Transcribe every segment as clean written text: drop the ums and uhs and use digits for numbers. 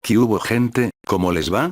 ¿Qué hubo, gente? ¿Cómo les va?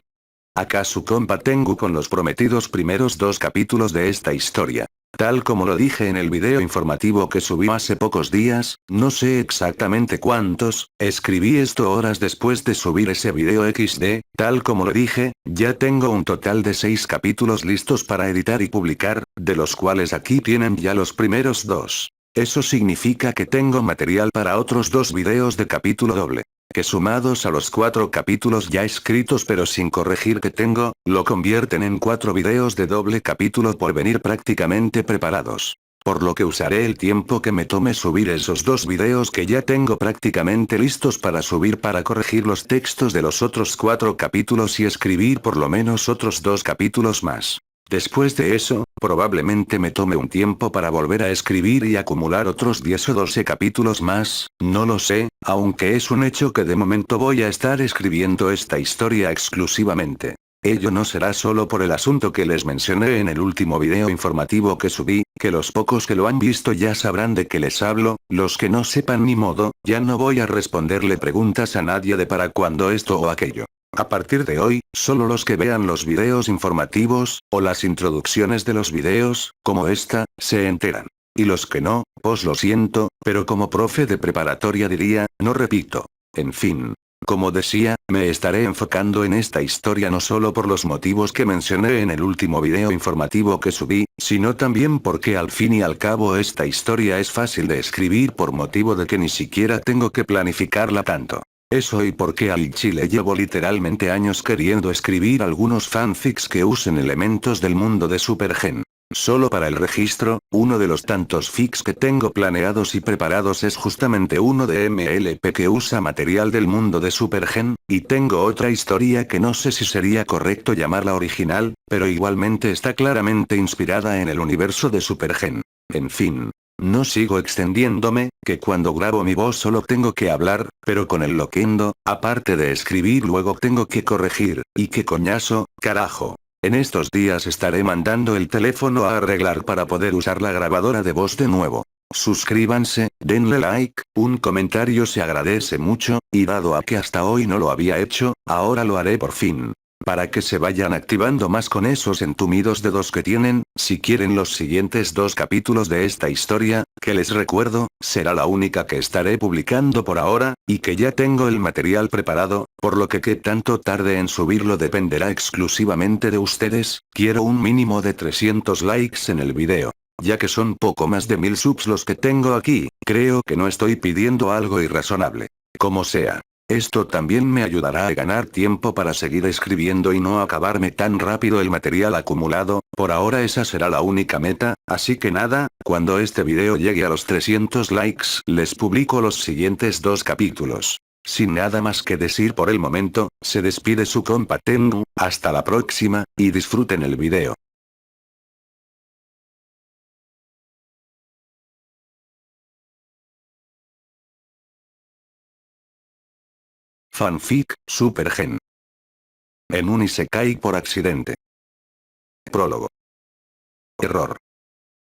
Acá su compa Tengu con los prometidos primeros 2 capítulos de esta historia. Tal como lo dije en el video informativo que subí hace pocos días, no sé exactamente cuántos, escribí esto horas después de subir ese video XD, tal como lo dije, ya tengo un total de 6 capítulos listos para editar y publicar, de los cuales aquí tienen ya los primeros 2. Eso significa que tengo material para otros 2 videos de capítulo doble. Que sumados a los 4 capítulos ya escritos pero sin corregir que tengo, lo convierten en 4 videos de doble capítulo por venir prácticamente preparados. Por lo que usaré el tiempo que me tome subir esos 2 videos que ya tengo prácticamente listos para subir para corregir los textos de los otros 4 capítulos y escribir por lo menos otros 2 capítulos más. Después de eso, probablemente me tome un tiempo para volver a escribir y acumular otros 10 o 12 capítulos más, no lo sé, aunque es un hecho que de momento voy a estar escribiendo esta historia exclusivamente. Ello no será solo por el asunto que les mencioné en el último video informativo que subí, que los pocos que lo han visto ya sabrán de qué les hablo, los que no sepan ni modo, ya no voy a responderle preguntas a nadie de para cuándo esto o aquello. A partir de hoy, solo los que vean los videos informativos, o las introducciones de los videos, como esta, se enteran. Y los que no, pues lo siento, pero como profe de preparatoria diría, no repito. En fin. Como decía, me estaré enfocando en esta historia no solo por los motivos que mencioné en el último video informativo que subí, sino también porque al fin y al cabo esta historia es fácil de escribir por motivo de que ni siquiera tengo que planificarla tanto. Eso y porque al chile llevo literalmente años queriendo escribir algunos fanfics que usen elementos del mundo de Supergen. Solo para el registro, uno de los tantos fics que tengo planeados y preparados es justamente uno de MLP que usa material del mundo de Supergen, y tengo otra historia que no sé si sería correcto llamarla original, pero igualmente está claramente inspirada en el universo de Supergen. En fin. No sigo extendiéndome, que cuando grabo mi voz solo tengo que hablar, pero con el Loquendo, aparte de escribir luego tengo que corregir, y qué coñazo, carajo. En estos días estaré mandando el teléfono a arreglar para poder usar la grabadora de voz de nuevo. Suscríbanse, denle like, un comentario se agradece mucho, y dado a que hasta hoy no lo había hecho, ahora lo haré por fin. Para que se vayan activando más con esos entumidos dedos que tienen, si quieren los siguientes 2 capítulos de esta historia, que les recuerdo, será la única que estaré publicando por ahora, y que ya tengo el material preparado, por lo que tanto tarde en subirlo dependerá exclusivamente de ustedes, quiero un mínimo de 300 likes en el video. Ya que son poco más de 1000 subs los que tengo aquí, creo que no estoy pidiendo algo irrazonable. Como sea. Esto también me ayudará a ganar tiempo para seguir escribiendo y no acabarme tan rápido el material acumulado, por ahora esa será la única meta, así que nada, cuando este video llegue a los 300 likes les publico los siguientes 2 capítulos. Sin nada más que decir por el momento, se despide su compa Tengu, hasta la próxima, y disfruten el video. Fanfic, Supergen. En un isekai por accidente. Prólogo. Error.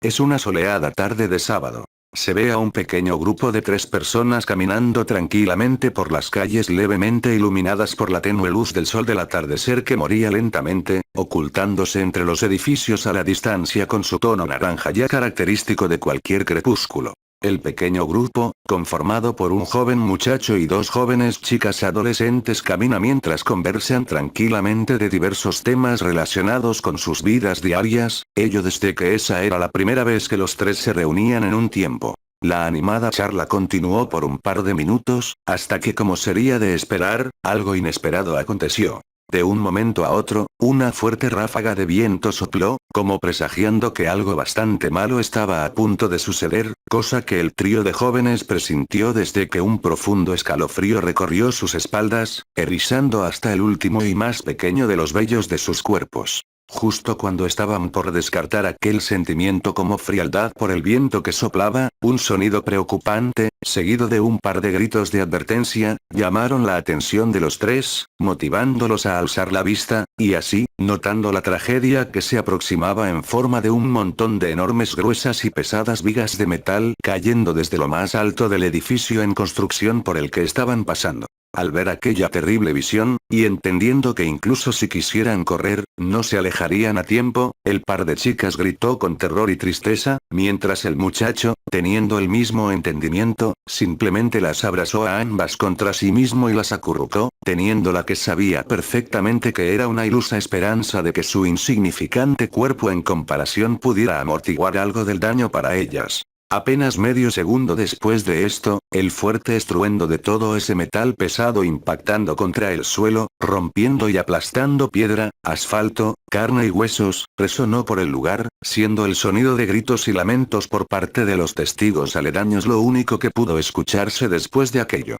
Es una soleada tarde de sábado. Se ve a un pequeño grupo de 3 personas caminando tranquilamente por las calles levemente iluminadas por la tenue luz del sol del atardecer que moría lentamente, ocultándose entre los edificios a la distancia con su tono naranja ya característico de cualquier crepúsculo. El pequeño grupo, conformado por un joven muchacho y 2 jóvenes chicas adolescentes camina mientras conversan tranquilamente de diversos temas relacionados con sus vidas diarias, ello desde que esa era la primera vez que los 3 se reunían en un tiempo. La animada charla continuó por un par de minutos, hasta que como sería de esperar, algo inesperado aconteció. De un momento a otro, una fuerte ráfaga de viento sopló, como presagiando que algo bastante malo estaba a punto de suceder, cosa que el trío de jóvenes presintió desde que un profundo escalofrío recorrió sus espaldas, erizando hasta el último y más pequeño de los vellos de sus cuerpos. Justo cuando estaban por descartar aquel sentimiento como frialdad por el viento que soplaba, un sonido preocupante, seguido de un par de gritos de advertencia, llamaron la atención de los 3, motivándolos a alzar la vista, y así, notando la tragedia que se aproximaba en forma de un montón de enormes gruesas y pesadas vigas de metal cayendo desde lo más alto del edificio en construcción por el que estaban pasando. Al ver aquella terrible visión, y entendiendo que incluso si quisieran correr, no se alejarían a tiempo, el par de chicas gritó con terror y tristeza, mientras el muchacho, teniendo el mismo entendimiento, simplemente las abrazó a ambas contra sí mismo y las acurrucó, teniendo la que sabía perfectamente que era una ilusa esperanza de que su insignificante cuerpo en comparación pudiera amortiguar algo del daño para ellas. Apenas medio segundo después de esto, el fuerte estruendo de todo ese metal pesado impactando contra el suelo, rompiendo y aplastando piedra, asfalto, carne y huesos, resonó por el lugar, siendo el sonido de gritos y lamentos por parte de los testigos aledaños lo único que pudo escucharse después de aquello.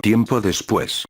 Tiempo después.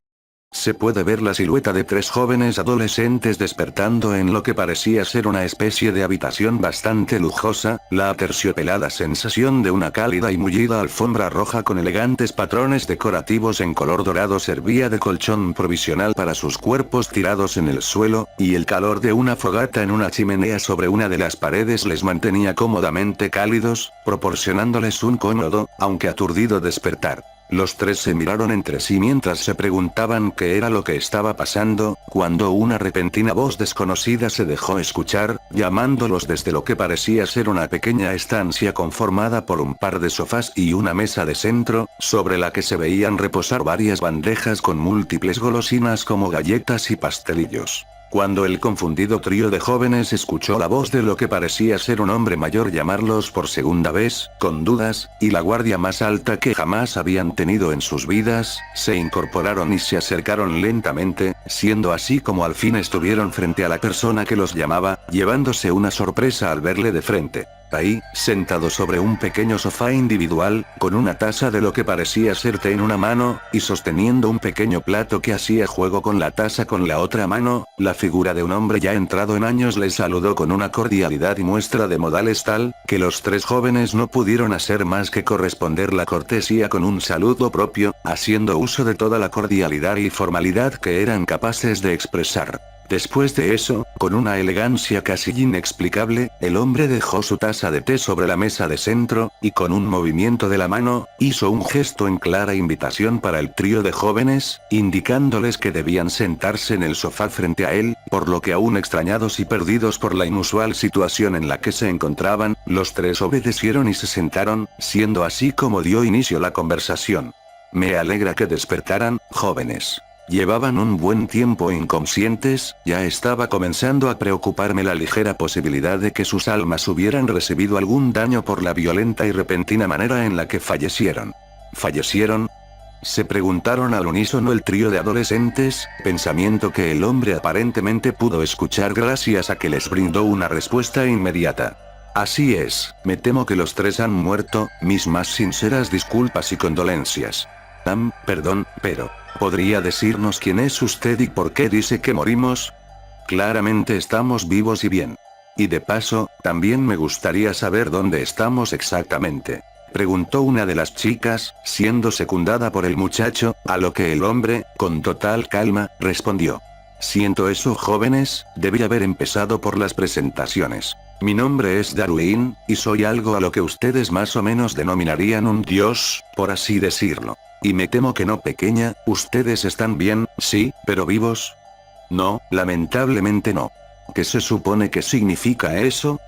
Se puede ver la silueta de tres jóvenes adolescentes despertando en lo que parecía ser una especie de habitación bastante lujosa, la aterciopelada sensación de una cálida y mullida alfombra roja con elegantes patrones decorativos en color dorado servía de colchón provisional para sus cuerpos tirados en el suelo, y el calor de una fogata en una chimenea sobre una de las paredes les mantenía cómodamente cálidos, proporcionándoles un cómodo, aunque aturdido despertar. Los tres se miraron entre sí mientras se preguntaban qué era lo que estaba pasando, cuando una repentina voz desconocida se dejó escuchar, llamándolos desde lo que parecía ser una pequeña estancia conformada por un par de sofás y una mesa de centro, sobre la que se veían reposar varias bandejas con múltiples golosinas como galletas y pastelillos. Cuando el confundido trío de jóvenes escuchó la voz de lo que parecía ser un hombre mayor llamarlos por segunda vez, con dudas, y la guardia más alta que jamás habían tenido en sus vidas, se incorporaron y se acercaron lentamente, siendo así como al fin estuvieron frente a la persona que los llamaba, llevándose una sorpresa al verle de frente. Ahí, sentado sobre un pequeño sofá individual, con una taza de lo que parecía ser té en una mano, y sosteniendo un pequeño plato que hacía juego con la taza con la otra mano, la figura de un hombre ya entrado en años les saludó con una cordialidad y muestra de modales tal, que los tres jóvenes no pudieron hacer más que corresponder la cortesía con un saludo propio, haciendo uso de toda la cordialidad y formalidad que eran capaces de expresar. Después de eso, con una elegancia casi inexplicable, el hombre dejó su taza de té sobre la mesa de centro, y con un movimiento de la mano, hizo un gesto en clara invitación para el trío de jóvenes, indicándoles que debían sentarse en el sofá frente a él, por lo que aún extrañados y perdidos por la inusual situación en la que se encontraban, los tres obedecieron y se sentaron, siendo así como dio inicio la conversación. Me alegra que despertaran, jóvenes. Llevaban un buen tiempo inconscientes, ya estaba comenzando a preocuparme la ligera posibilidad de que sus almas hubieran recibido algún daño por la violenta y repentina manera en la que fallecieron. ¿Fallecieron? Se preguntaron al unísono el trío de adolescentes, pensamiento que el hombre aparentemente pudo escuchar gracias a que les brindó una respuesta inmediata. Así es, me temo que los tres han muerto, mis más sinceras disculpas y condolencias. Perdón, pero, ¿podría decirnos quién es usted y por qué dice que morimos? Claramente estamos vivos y bien. Y de paso, también me gustaría saber dónde estamos exactamente. Preguntó una de las chicas, siendo secundada por el muchacho, a lo que el hombre, con total calma, respondió. Siento eso, jóvenes, debí haber empezado por las presentaciones. Mi nombre es Darwin, y soy algo a lo que ustedes más o menos denominarían un dios, por así decirlo. Y me temo que no, pequeña, ustedes están bien, sí, pero vivos. No, lamentablemente no. ¿Qué se supone que significa eso?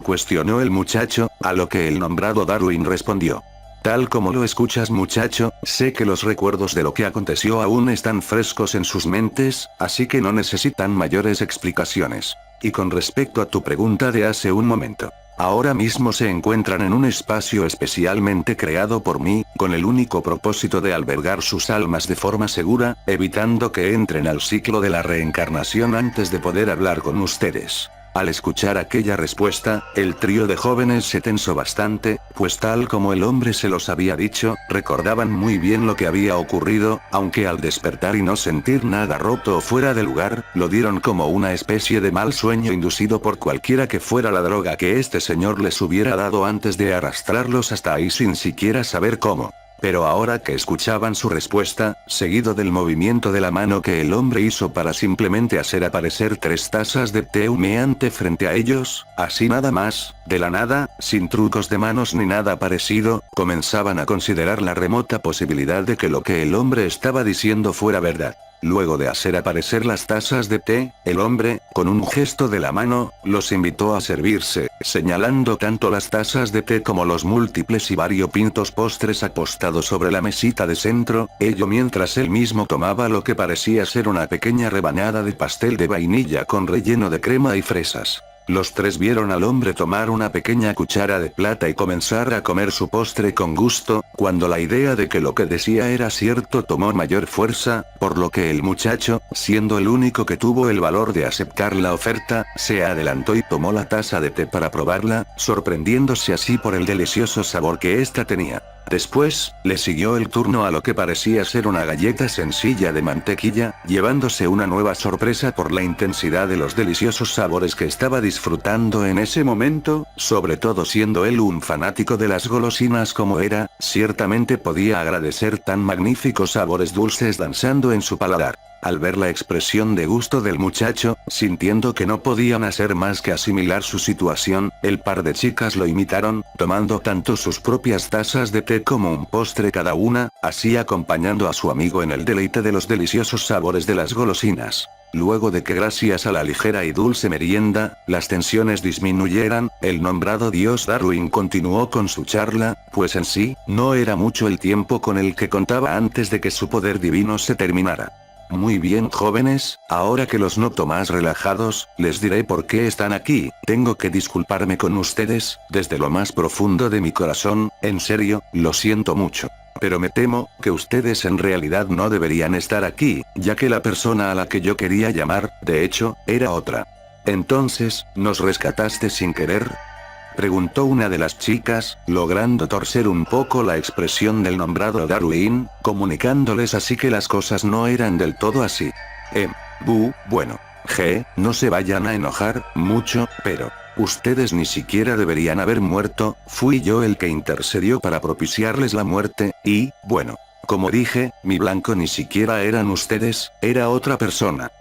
Cuestionó el muchacho, a lo que el nombrado Darwin respondió. Tal como lo escuchas, muchacho, sé que los recuerdos de lo que aconteció aún están frescos en sus mentes, así que no necesitan mayores explicaciones. Y con respecto a tu pregunta de hace un momento. Ahora mismo se encuentran en un espacio especialmente creado por mí, con el único propósito de albergar sus almas de forma segura, evitando que entren al ciclo de la reencarnación antes de poder hablar con ustedes. Al escuchar aquella respuesta, el trío de jóvenes se tensó bastante, pues tal como el hombre se los había dicho, recordaban muy bien lo que había ocurrido, aunque al despertar y no sentir nada roto o fuera de lugar, lo dieron como una especie de mal sueño inducido por cualquiera que fuera la droga que este señor les hubiera dado antes de arrastrarlos hasta ahí sin siquiera saber cómo. Pero ahora que escuchaban su respuesta, seguido del movimiento de la mano que el hombre hizo para simplemente hacer aparecer 3 tazas de té humeante frente a ellos, así nada más, de la nada, sin trucos de manos ni nada parecido, comenzaban a considerar la remota posibilidad de que lo que el hombre estaba diciendo fuera verdad. Luego de hacer aparecer las tazas de té, el hombre, con un gesto de la mano, los invitó a servirse, señalando tanto las tazas de té como los múltiples y variopintos postres apostados sobre la mesita de centro, ello mientras él mismo tomaba lo que parecía ser una pequeña rebanada de pastel de vainilla con relleno de crema y fresas. Los 3 vieron al hombre tomar una pequeña cuchara de plata y comenzar a comer su postre con gusto, cuando la idea de que lo que decía era cierto tomó mayor fuerza, por lo que el muchacho, siendo el único que tuvo el valor de aceptar la oferta, se adelantó y tomó la taza de té para probarla, sorprendiéndose así por el delicioso sabor que ésta tenía. Después, le siguió el turno a lo que parecía ser una galleta sencilla de mantequilla, llevándose una nueva sorpresa por la intensidad de los deliciosos sabores que estaba disfrutando en ese momento, sobre todo siendo él un fanático de las golosinas como era, ciertamente podía agradecer tan magníficos sabores dulces danzando en su paladar. Al ver la expresión de gusto del muchacho, sintiendo que no podían hacer más que asimilar su situación, el par de chicas lo imitaron, tomando tanto sus propias tazas de té como un postre cada una, así acompañando a su amigo en el deleite de los deliciosos sabores de las golosinas. Luego de que gracias a la ligera y dulce merienda, las tensiones disminuyeran, el nombrado dios Darwin continuó con su charla, pues en sí, no era mucho el tiempo con el que contaba antes de que su poder divino se terminara. Muy bien, jóvenes, ahora que los noto más relajados, les diré por qué están aquí. Tengo que disculparme con ustedes, desde lo más profundo de mi corazón, en serio, lo siento mucho. Pero me temo, que ustedes en realidad no deberían estar aquí, ya que la persona a la que yo quería llamar, de hecho, era otra. Entonces, ¿nos rescataste sin querer?, preguntó una de las chicas, logrando torcer un poco la expresión del nombrado Darwin, comunicándoles así que las cosas no eran del todo así. Bueno. No se vayan a enojar mucho, pero ustedes ni siquiera deberían haber muerto, fui yo el que intercedió para propiciarles la muerte, y, bueno, como dije, mi blanco ni siquiera eran ustedes, era otra persona.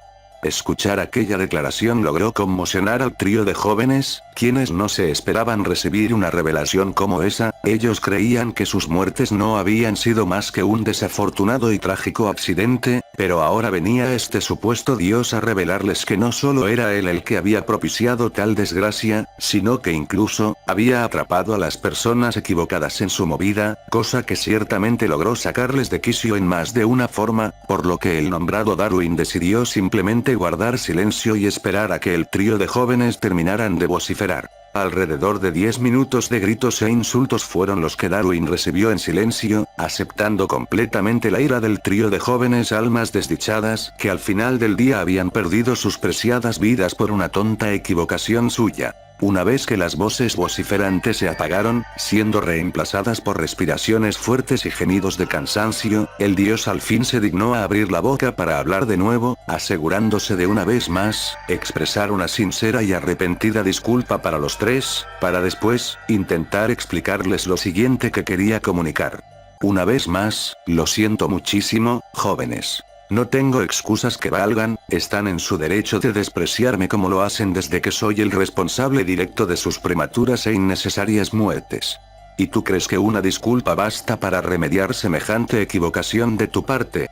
Escuchar aquella declaración logró conmocionar al trío de jóvenes, quienes no se esperaban recibir una revelación como esa. Ellos creían que sus muertes no habían sido más que un desafortunado y trágico accidente, pero ahora venía este supuesto dios a revelarles que no solo era él el que había propiciado tal desgracia, sino que incluso, había atrapado a las personas equivocadas en su movida, cosa que ciertamente logró sacarles de quicio en más de una forma, por lo que el nombrado Darwin decidió simplemente guardar silencio y esperar a que el trío de jóvenes terminaran de vociferar. Alrededor de 10 minutos de gritos e insultos fueron los que Darwin recibió en silencio, aceptando completamente la ira del trío de jóvenes almas desdichadas, que al final del día habían perdido sus preciadas vidas por una tonta equivocación suya. Una vez que las voces vociferantes se apagaron, siendo reemplazadas por respiraciones fuertes y gemidos de cansancio, el dios al fin se dignó a abrir la boca para hablar de nuevo, asegurándose de una vez más, expresar una sincera y arrepentida disculpa para los 3, para después, intentar explicarles lo siguiente que quería comunicar. Una vez más, lo siento muchísimo, jóvenes. No tengo excusas que valgan, están en su derecho de despreciarme como lo hacen desde que soy el responsable directo de sus prematuras e innecesarias muertes. ¿Y tú crees que una disculpa basta para remediar semejante equivocación de tu parte?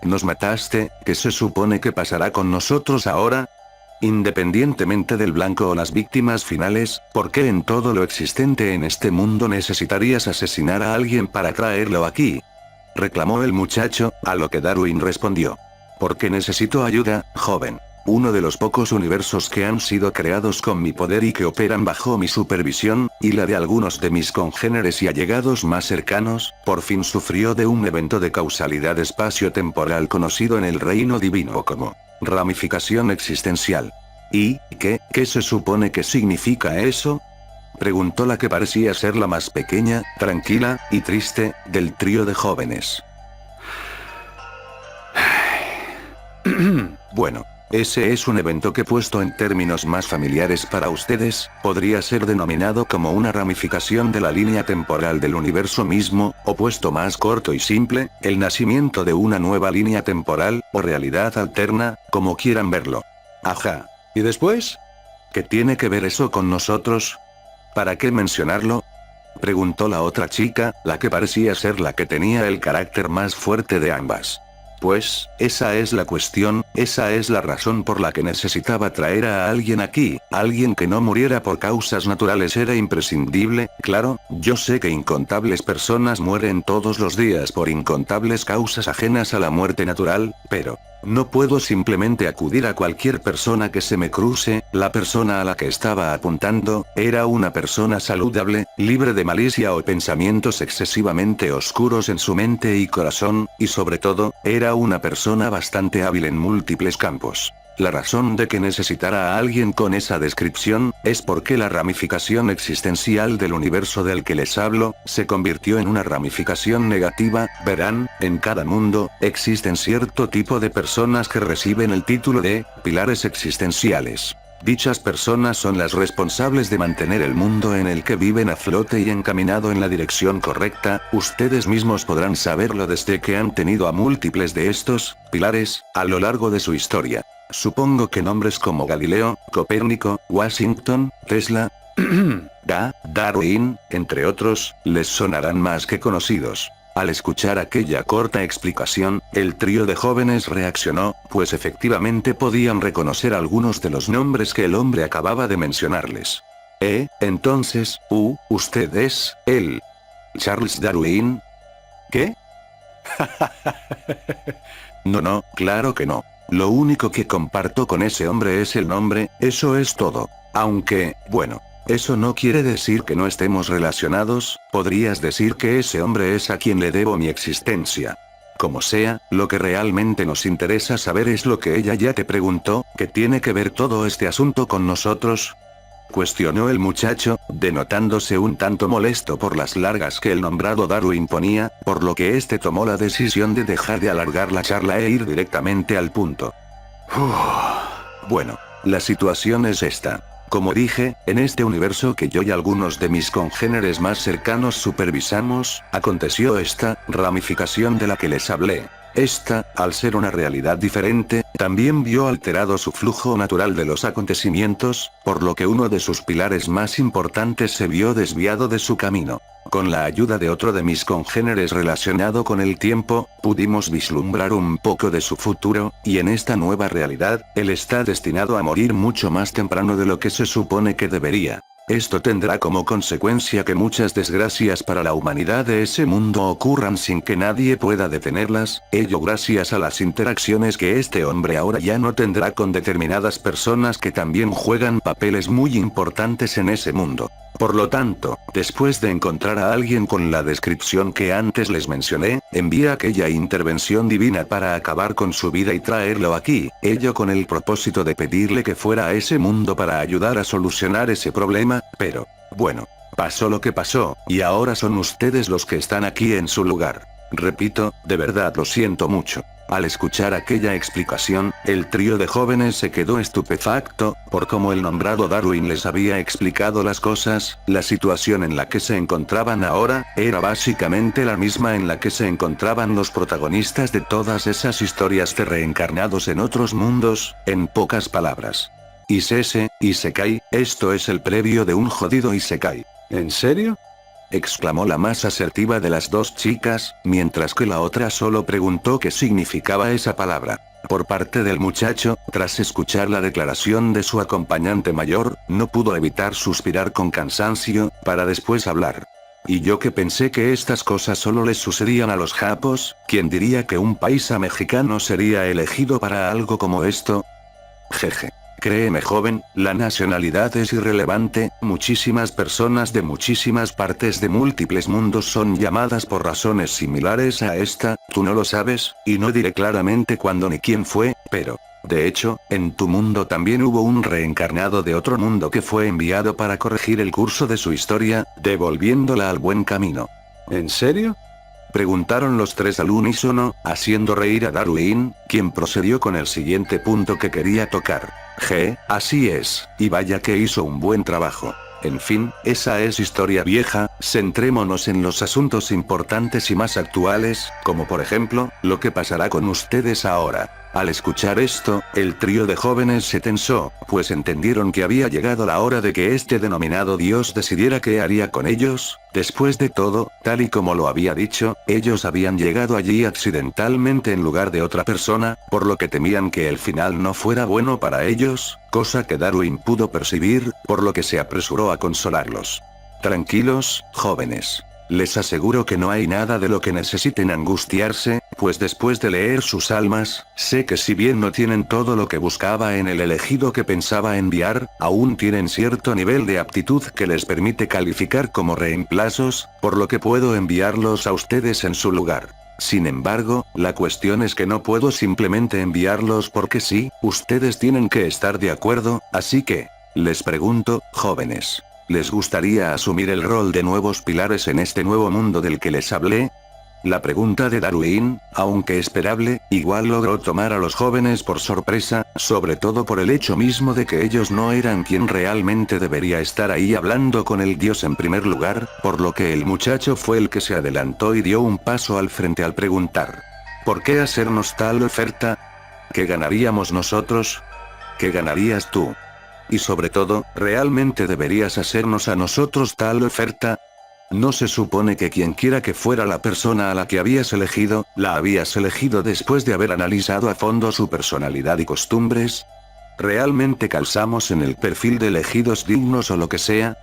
Nos mataste, ¿qué se supone que pasará con nosotros ahora? Independientemente del blanco o las víctimas finales, ¿por qué en todo lo existente en este mundo necesitarías asesinar a alguien para traerlo aquí?, reclamó el muchacho, a lo que Darwin respondió. Porque necesito ayuda, joven. Uno de los pocos universos que han sido creados con mi poder y que operan bajo mi supervisión, y la de algunos de mis congéneres y allegados más cercanos, por fin sufrió de un evento de causalidad espacio-temporal conocido en el reino divino como ramificación existencial. ¿Y qué se supone que significa eso?, preguntó la que parecía ser la más pequeña, tranquila, y triste, del trío de jóvenes. Bueno, Ese es un evento que, puesto en términos más familiares para ustedes, podría ser denominado como una ramificación de la línea temporal del universo mismo, o puesto más corto y simple, el nacimiento de una nueva línea temporal, o realidad alterna, como quieran verlo. Ajá. ¿Y después? ¿Qué tiene que ver eso con nosotros? ¿Para qué mencionarlo?, preguntó la otra chica, la que parecía ser la que tenía el carácter más fuerte de ambas. Pues, esa es la cuestión, esa es la razón por la que necesitaba traer a alguien aquí, alguien que no muriera por causas naturales era imprescindible, claro, yo sé que incontables personas mueren todos los días por incontables causas ajenas a la muerte natural, pero no puedo simplemente acudir a cualquier persona que se me cruce. La persona a la que estaba apuntando, era una persona saludable, libre de malicia o pensamientos excesivamente oscuros en su mente y corazón, y sobre todo, era una persona bastante hábil en múltiples campos. La razón de que necesitara a alguien con esa descripción, es porque la ramificación existencial del universo del que les hablo, se convirtió en una ramificación negativa. Verán, en cada mundo, existen cierto tipo de personas que reciben el título de pilares existenciales. Dichas personas son las responsables de mantener el mundo en el que viven a flote y encaminado en la dirección correcta. Ustedes mismos podrán saberlo desde que han tenido a múltiples de estos pilares a lo largo de su historia. Supongo que nombres como Galileo, Copérnico, Washington, Tesla, Darwin, entre otros, les sonarán más que conocidos. Al escuchar aquella corta explicación, el trío de jóvenes reaccionó, pues efectivamente podían reconocer algunos de los nombres que el hombre acababa de mencionarles. Entonces, usted es, él. Charles Darwin. ¿Qué? No, claro que no. Lo único que comparto con ese hombre es el nombre, eso es todo. Aunque, bueno, eso no quiere decir que no estemos relacionados, podrías decir que ese hombre es a quien le debo mi existencia. Como sea, lo que realmente nos interesa saber es lo que ella ya te preguntó, ¿qué tiene que ver todo este asunto con nosotros?, cuestionó el muchacho, denotándose un tanto molesto por las largas que el nombrado Darwin ponía, por lo que este tomó la decisión de dejar de alargar la charla e ir directamente al punto. Bueno, la situación es esta. Como dije, en este universo que yo y algunos de mis congéneres más cercanos supervisamos, aconteció esta ramificación de la que les hablé. Esta, al ser una realidad diferente, también vio alterado su flujo natural de los acontecimientos, por lo que uno de sus pilares más importantes se vio desviado de su camino. Con la ayuda de otro de mis congéneres relacionado con el tiempo, pudimos vislumbrar un poco de su futuro, y en esta nueva realidad, él está destinado a morir mucho más temprano de lo que se supone que debería. Esto tendrá como consecuencia que muchas desgracias para la humanidad de ese mundo ocurran sin que nadie pueda detenerlas, ello gracias a las interacciones que este hombre ahora ya no tendrá con determinadas personas que también juegan papeles muy importantes en ese mundo. Por lo tanto, después de encontrar a alguien con la descripción que antes les mencioné, envía aquella intervención divina para acabar con su vida y traerlo aquí, ello con el propósito de pedirle que fuera a ese mundo para ayudar a solucionar ese problema, pero, bueno, pasó lo que pasó, y ahora son ustedes los que están aquí en su lugar. Repito, de verdad lo siento mucho. Al escuchar aquella explicación, el trío de jóvenes se quedó estupefacto, por cómo el nombrado Darwin les había explicado las cosas. La situación en la que se encontraban ahora, era básicamente la misma en la que se encontraban los protagonistas de todas esas historias de reencarnados en otros mundos, en pocas palabras. Isekai, esto es el previo de un jodido Isekai. ¿En serio?, exclamó la más asertiva de las dos chicas, mientras que la otra solo preguntó qué significaba esa palabra. Por parte del muchacho, tras escuchar la declaración de su acompañante mayor, no pudo evitar suspirar con cansancio, para después hablar. Y yo que pensé que estas cosas solo les sucedían a los japos, ¿quién diría que un paisa mexicano sería elegido para algo como esto? Jeje. Créeme joven, la nacionalidad es irrelevante, muchísimas personas de muchísimas partes de múltiples mundos son llamadas por razones similares a esta, tú no lo sabes, y no diré claramente cuándo ni quién fue, pero, de hecho, en tu mundo también hubo un reencarnado de otro mundo que fue enviado para corregir el curso de su historia, devolviéndola al buen camino. ¿En serio? Preguntaron los tres al unísono, haciendo reír a Darwin, quien procedió con el siguiente punto que quería tocar. Así es, y vaya que hizo un buen trabajo. En fin, esa es historia vieja, centrémonos en los asuntos importantes y más actuales, como por ejemplo, lo que pasará con ustedes ahora. Al escuchar esto, el trío de jóvenes se tensó, pues entendieron que había llegado la hora de que este denominado Dios decidiera qué haría con ellos. Después de todo, tal y como lo había dicho, ellos habían llegado allí accidentalmente en lugar de otra persona, por lo que temían que el final no fuera bueno para ellos, cosa que Darwin pudo percibir, por lo que se apresuró a consolarlos. Tranquilos, jóvenes. Les aseguro que no hay nada de lo que necesiten angustiarse, pues después de leer sus almas, sé que si bien no tienen todo lo que buscaba en el elegido que pensaba enviar, aún tienen cierto nivel de aptitud que les permite calificar como reemplazos, por lo que puedo enviarlos a ustedes en su lugar. Sin embargo, la cuestión es que no puedo simplemente enviarlos porque sí, ustedes tienen que estar de acuerdo, así que, les pregunto, jóvenes. ¿Les gustaría asumir el rol de nuevos pilares en este nuevo mundo del que les hablé? La pregunta de Darwin, aunque esperable, igual logró tomar a los jóvenes por sorpresa, sobre todo por el hecho mismo de que ellos no eran quien realmente debería estar ahí hablando con el Dios en primer lugar, por lo que el muchacho fue el que se adelantó y dio un paso al frente al preguntar. ¿Por qué hacernos tal oferta? ¿Qué ganaríamos nosotros? ¿Qué ganarías tú? Y sobre todo, ¿realmente deberías hacernos a nosotros tal oferta? ¿No se supone que quien quiera que fuera la persona a la que habías elegido, la habías elegido después de haber analizado a fondo su personalidad y costumbres? ¿Realmente calzamos en el perfil de elegidos dignos o lo que sea?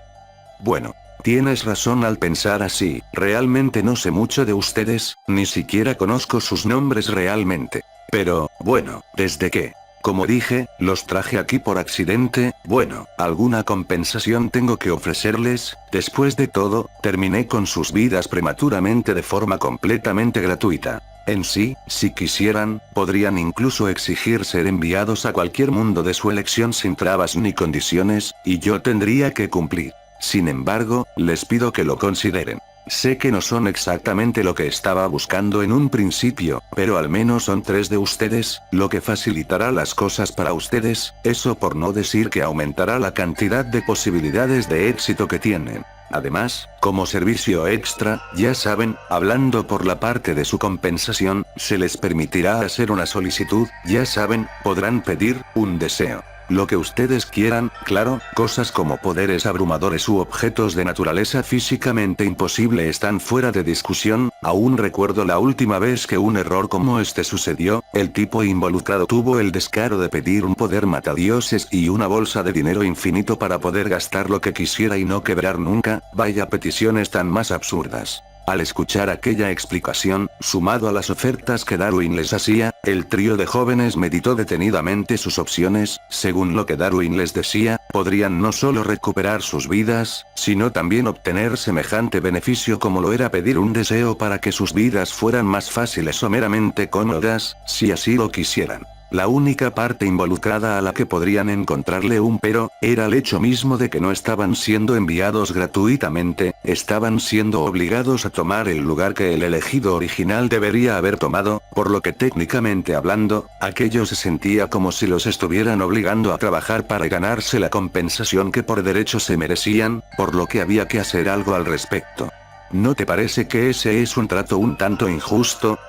Bueno, tienes razón al pensar así, realmente no sé mucho de ustedes, ni siquiera conozco sus nombres realmente. Pero, bueno, ¿desde qué? Como dije, los traje aquí por accidente, bueno, alguna compensación tengo que ofrecerles, después de todo, terminé con sus vidas prematuramente de forma completamente gratuita. En sí, si quisieran, podrían incluso exigir ser enviados a cualquier mundo de su elección sin trabas ni condiciones, y yo tendría que cumplir. Sin embargo, les pido que lo consideren. Sé que no son exactamente lo que estaba buscando en un principio, pero al menos son tres de ustedes, lo que facilitará las cosas para ustedes, eso por no decir que aumentará la cantidad de posibilidades de éxito que tienen. Además, como servicio extra, ya saben, hablando por la parte de su compensación, se les permitirá hacer una solicitud, ya saben, podrán pedir un deseo. Lo que ustedes quieran, claro, cosas como poderes abrumadores u objetos de naturaleza físicamente imposible están fuera de discusión. Aún recuerdo la última vez que un error como este sucedió, el tipo involucrado tuvo el descaro de pedir un poder matadioses y una bolsa de dinero infinito para poder gastar lo que quisiera y no quebrar nunca, vaya peticiones tan más absurdas. Al escuchar aquella explicación, sumado a las ofertas que Darwin les hacía, el trío de jóvenes meditó detenidamente sus opciones. Según lo que Darwin les decía, podrían no solo recuperar sus vidas, sino también obtener semejante beneficio como lo era pedir un deseo para que sus vidas fueran más fáciles o meramente cómodas, si así lo quisieran. La única parte involucrada a la que podrían encontrarle un pero, era el hecho mismo de que no estaban siendo enviados gratuitamente, estaban siendo obligados a tomar el lugar que el elegido original debería haber tomado, por lo que técnicamente hablando, aquello se sentía como si los estuvieran obligando a trabajar para ganarse la compensación que por derecho se merecían, por lo que había que hacer algo al respecto. ¿No te parece que ese es un trato un tanto injusto?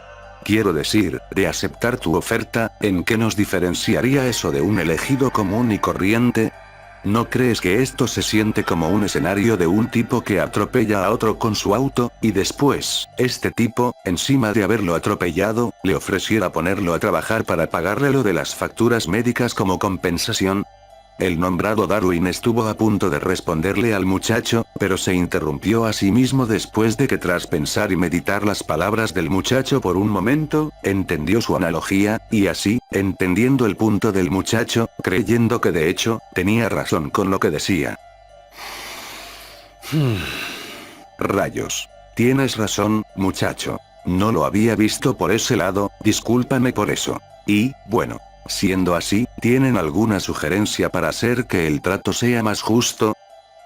Quiero decir, de aceptar tu oferta, ¿en qué nos diferenciaría eso de un elegido común y corriente? ¿No crees que esto se siente como un escenario de un tipo que atropella a otro con su auto, y después, este tipo, encima de haberlo atropellado, le ofreciera ponerlo a trabajar para pagarle lo de las facturas médicas como compensación? El nombrado Darwin estuvo a punto de responderle al muchacho, pero se interrumpió a sí mismo después de que tras pensar y meditar las palabras del muchacho por un momento, entendió su analogía, y así, entendiendo el punto del muchacho, creyendo que de hecho, tenía razón con lo que decía. Rayos. Tienes razón, muchacho. No lo había visto por ese lado, discúlpame por eso. Y, bueno. Siendo así, ¿tienen alguna sugerencia para hacer que el trato sea más justo?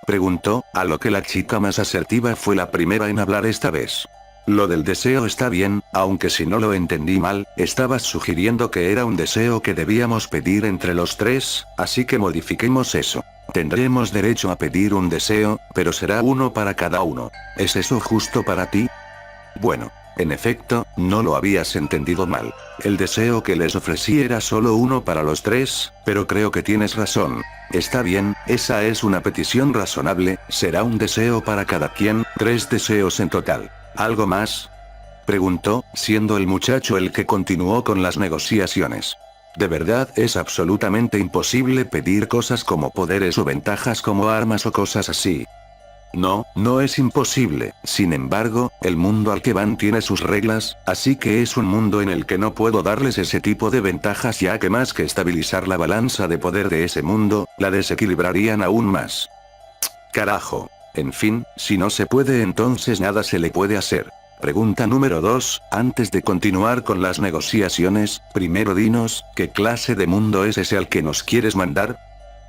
Preguntó, a lo que la chica más asertiva fue la primera en hablar esta vez. Lo del deseo está bien, aunque si no lo entendí mal, estabas sugiriendo que era un deseo que debíamos pedir entre los tres, así que modifiquemos eso. Tendremos derecho a pedir un deseo, pero será uno para cada uno. ¿Es eso justo para ti? Bueno. En efecto, no lo habías entendido mal. El deseo que les ofrecí era solo uno para los tres, pero creo que tienes razón. Está bien, esa es una petición razonable, será un deseo para cada quien, 3 deseos en total. ¿Algo más? Preguntó, siendo el muchacho el que continuó con las negociaciones. De verdad es absolutamente imposible pedir cosas como poderes o ventajas como armas o cosas así. No, no es imposible, sin embargo, el mundo al que van tiene sus reglas, así que es un mundo en el que no puedo darles ese tipo de ventajas ya que más que estabilizar la balanza de poder de ese mundo, la desequilibrarían aún más. Carajo. En fin, si no se puede entonces nada se le puede hacer. Pregunta número 2, antes de continuar con las negociaciones, primero dinos, ¿qué clase de mundo es ese al que nos quieres mandar?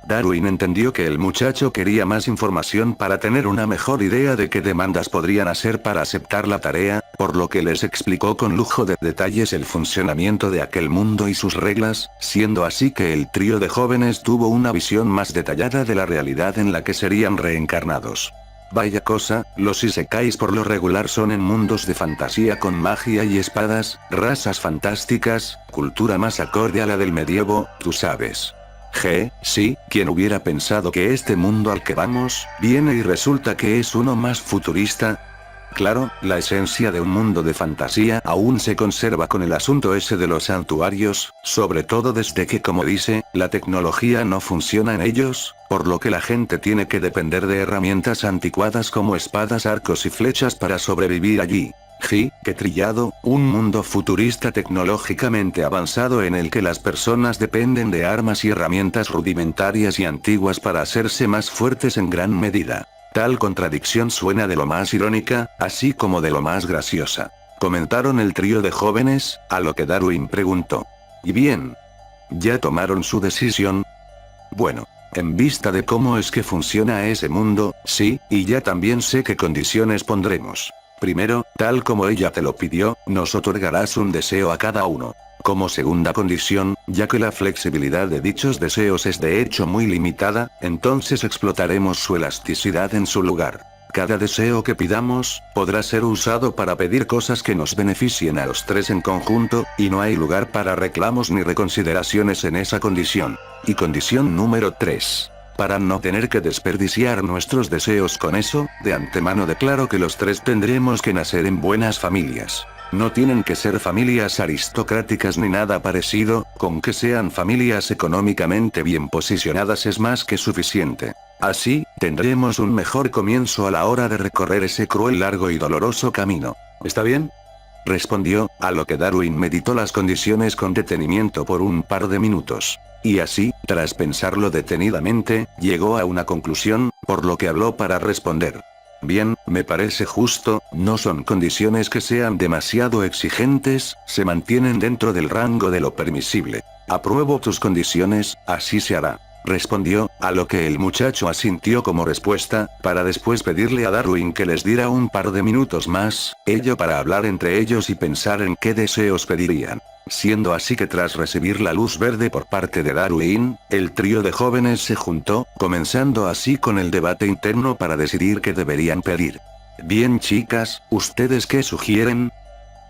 Darwin entendió que el muchacho quería más información para tener una mejor idea de qué demandas podrían hacer para aceptar la tarea, por lo que les explicó con lujo de detalles el funcionamiento de aquel mundo y sus reglas, siendo así que el trío de jóvenes tuvo una visión más detallada de la realidad en la que serían reencarnados. Vaya cosa, los isekais por lo regular son en mundos de fantasía con magia y espadas, razas fantásticas, cultura más acorde a la del medievo, tú sabes. Sí, ¿quién hubiera pensado que este mundo al que vamos, viene y resulta que es uno más futurista? Claro, la esencia de un mundo de fantasía aún se conserva con el asunto ese de los santuarios, sobre todo desde que como dice, la tecnología no funciona en ellos, por lo que la gente tiene que depender de herramientas anticuadas como espadas, arcos y flechas para sobrevivir allí. Qué trillado, un mundo futurista tecnológicamente avanzado en el que las personas dependen de armas y herramientas rudimentarias y antiguas para hacerse más fuertes en gran medida. Tal contradicción suena de lo más irónica, así como de lo más graciosa. Comentaron el trío de jóvenes, a lo que Darwin preguntó. ¿Y bien? ¿Ya tomaron su decisión? Bueno. En vista de cómo es que funciona ese mundo, sí, y ya también sé qué condiciones pondremos. Primero, tal como ella te lo pidió, nos otorgarás un deseo a cada uno. Como segunda condición, ya que la flexibilidad de dichos deseos es de hecho muy limitada, entonces explotaremos su elasticidad en su lugar. Cada deseo que pidamos, podrá ser usado para pedir cosas que nos beneficien a los tres en conjunto, y no hay lugar para reclamos ni reconsideraciones en esa condición. Y condición número 3. Para no tener que desperdiciar nuestros deseos con eso, de antemano declaro que los tres tendremos que nacer en buenas familias. No tienen que ser familias aristocráticas ni nada parecido, con que sean familias económicamente bien posicionadas es más que suficiente. Así, tendremos un mejor comienzo a la hora de recorrer ese cruel, largo y doloroso camino. ¿Está bien? Respondió, a lo que Darwin meditó las condiciones con detenimiento por un par de minutos. Y así, tras pensarlo detenidamente, llegó a una conclusión, por lo que habló para responder. Bien, me parece justo, no son condiciones que sean demasiado exigentes, se mantienen dentro del rango de lo permisible. Apruebo tus condiciones, así se hará. Respondió, a lo que el muchacho asintió como respuesta, para después pedirle a Darwin que les diera un par de minutos más, ello para hablar entre ellos y pensar en qué deseos pedirían. Siendo así que tras recibir la luz verde por parte de Darwin, el trío de jóvenes se juntó, comenzando así con el debate interno para decidir qué deberían pedir. Bien chicas, ¿ustedes qué sugieren?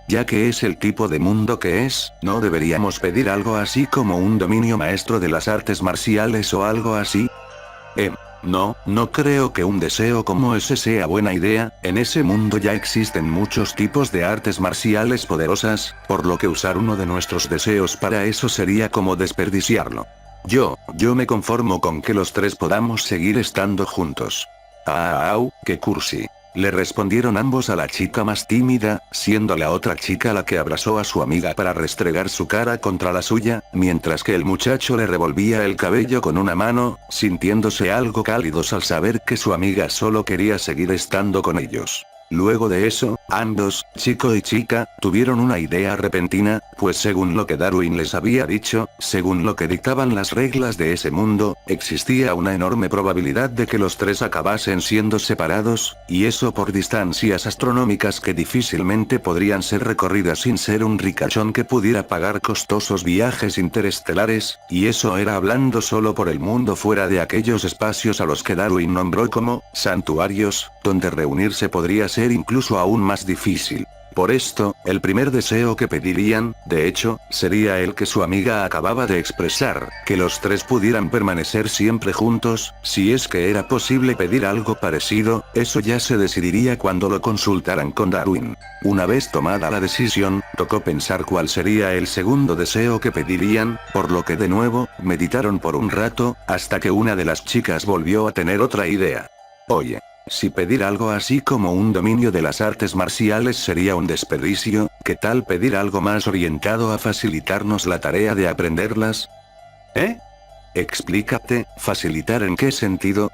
Ya que es el tipo de mundo que es, ¿no deberíamos pedir algo así como un dominio maestro de las artes marciales o algo así? No creo que un deseo como ese sea buena idea, en ese mundo ya existen muchos tipos de artes marciales poderosas, por lo que usar uno de nuestros deseos para eso sería como desperdiciarlo. Yo me conformo con que los tres podamos seguir estando juntos. Qué cursi. Le respondieron ambos a la chica más tímida, siendo la otra chica la que abrazó a su amiga para restregar su cara contra la suya, mientras que el muchacho le revolvía el cabello con una mano, sintiéndose algo cálidos al saber que su amiga solo quería seguir estando con ellos. Luego de eso, ambos, chico y chica, tuvieron una idea repentina, pues según lo que Darwin les había dicho, según lo que dictaban las reglas de ese mundo, existía una enorme probabilidad de que los tres acabasen siendo separados, y eso por distancias astronómicas que difícilmente podrían ser recorridas sin ser un ricachón que pudiera pagar costosos viajes interestelares, y eso era hablando solo por el mundo fuera de aquellos espacios a los que Darwin nombró como santuarios, donde reunirse podría ser incluso aún más difícil. Por esto, el primer deseo que pedirían, de hecho, sería el que su amiga acababa de expresar, que los tres pudieran permanecer siempre juntos. Si es que era posible pedir algo parecido, eso ya se decidiría cuando lo consultaran con Darwin. Una vez tomada la decisión, tocó pensar cuál sería el segundo deseo que pedirían, por lo que de nuevo, meditaron por un rato, hasta que una de las chicas volvió a tener otra idea. Oye. Si pedir algo así como un dominio de las artes marciales sería un desperdicio, ¿qué tal pedir algo más orientado a facilitarnos la tarea de aprenderlas? ¿Eh? Explícate, ¿facilitar en qué sentido?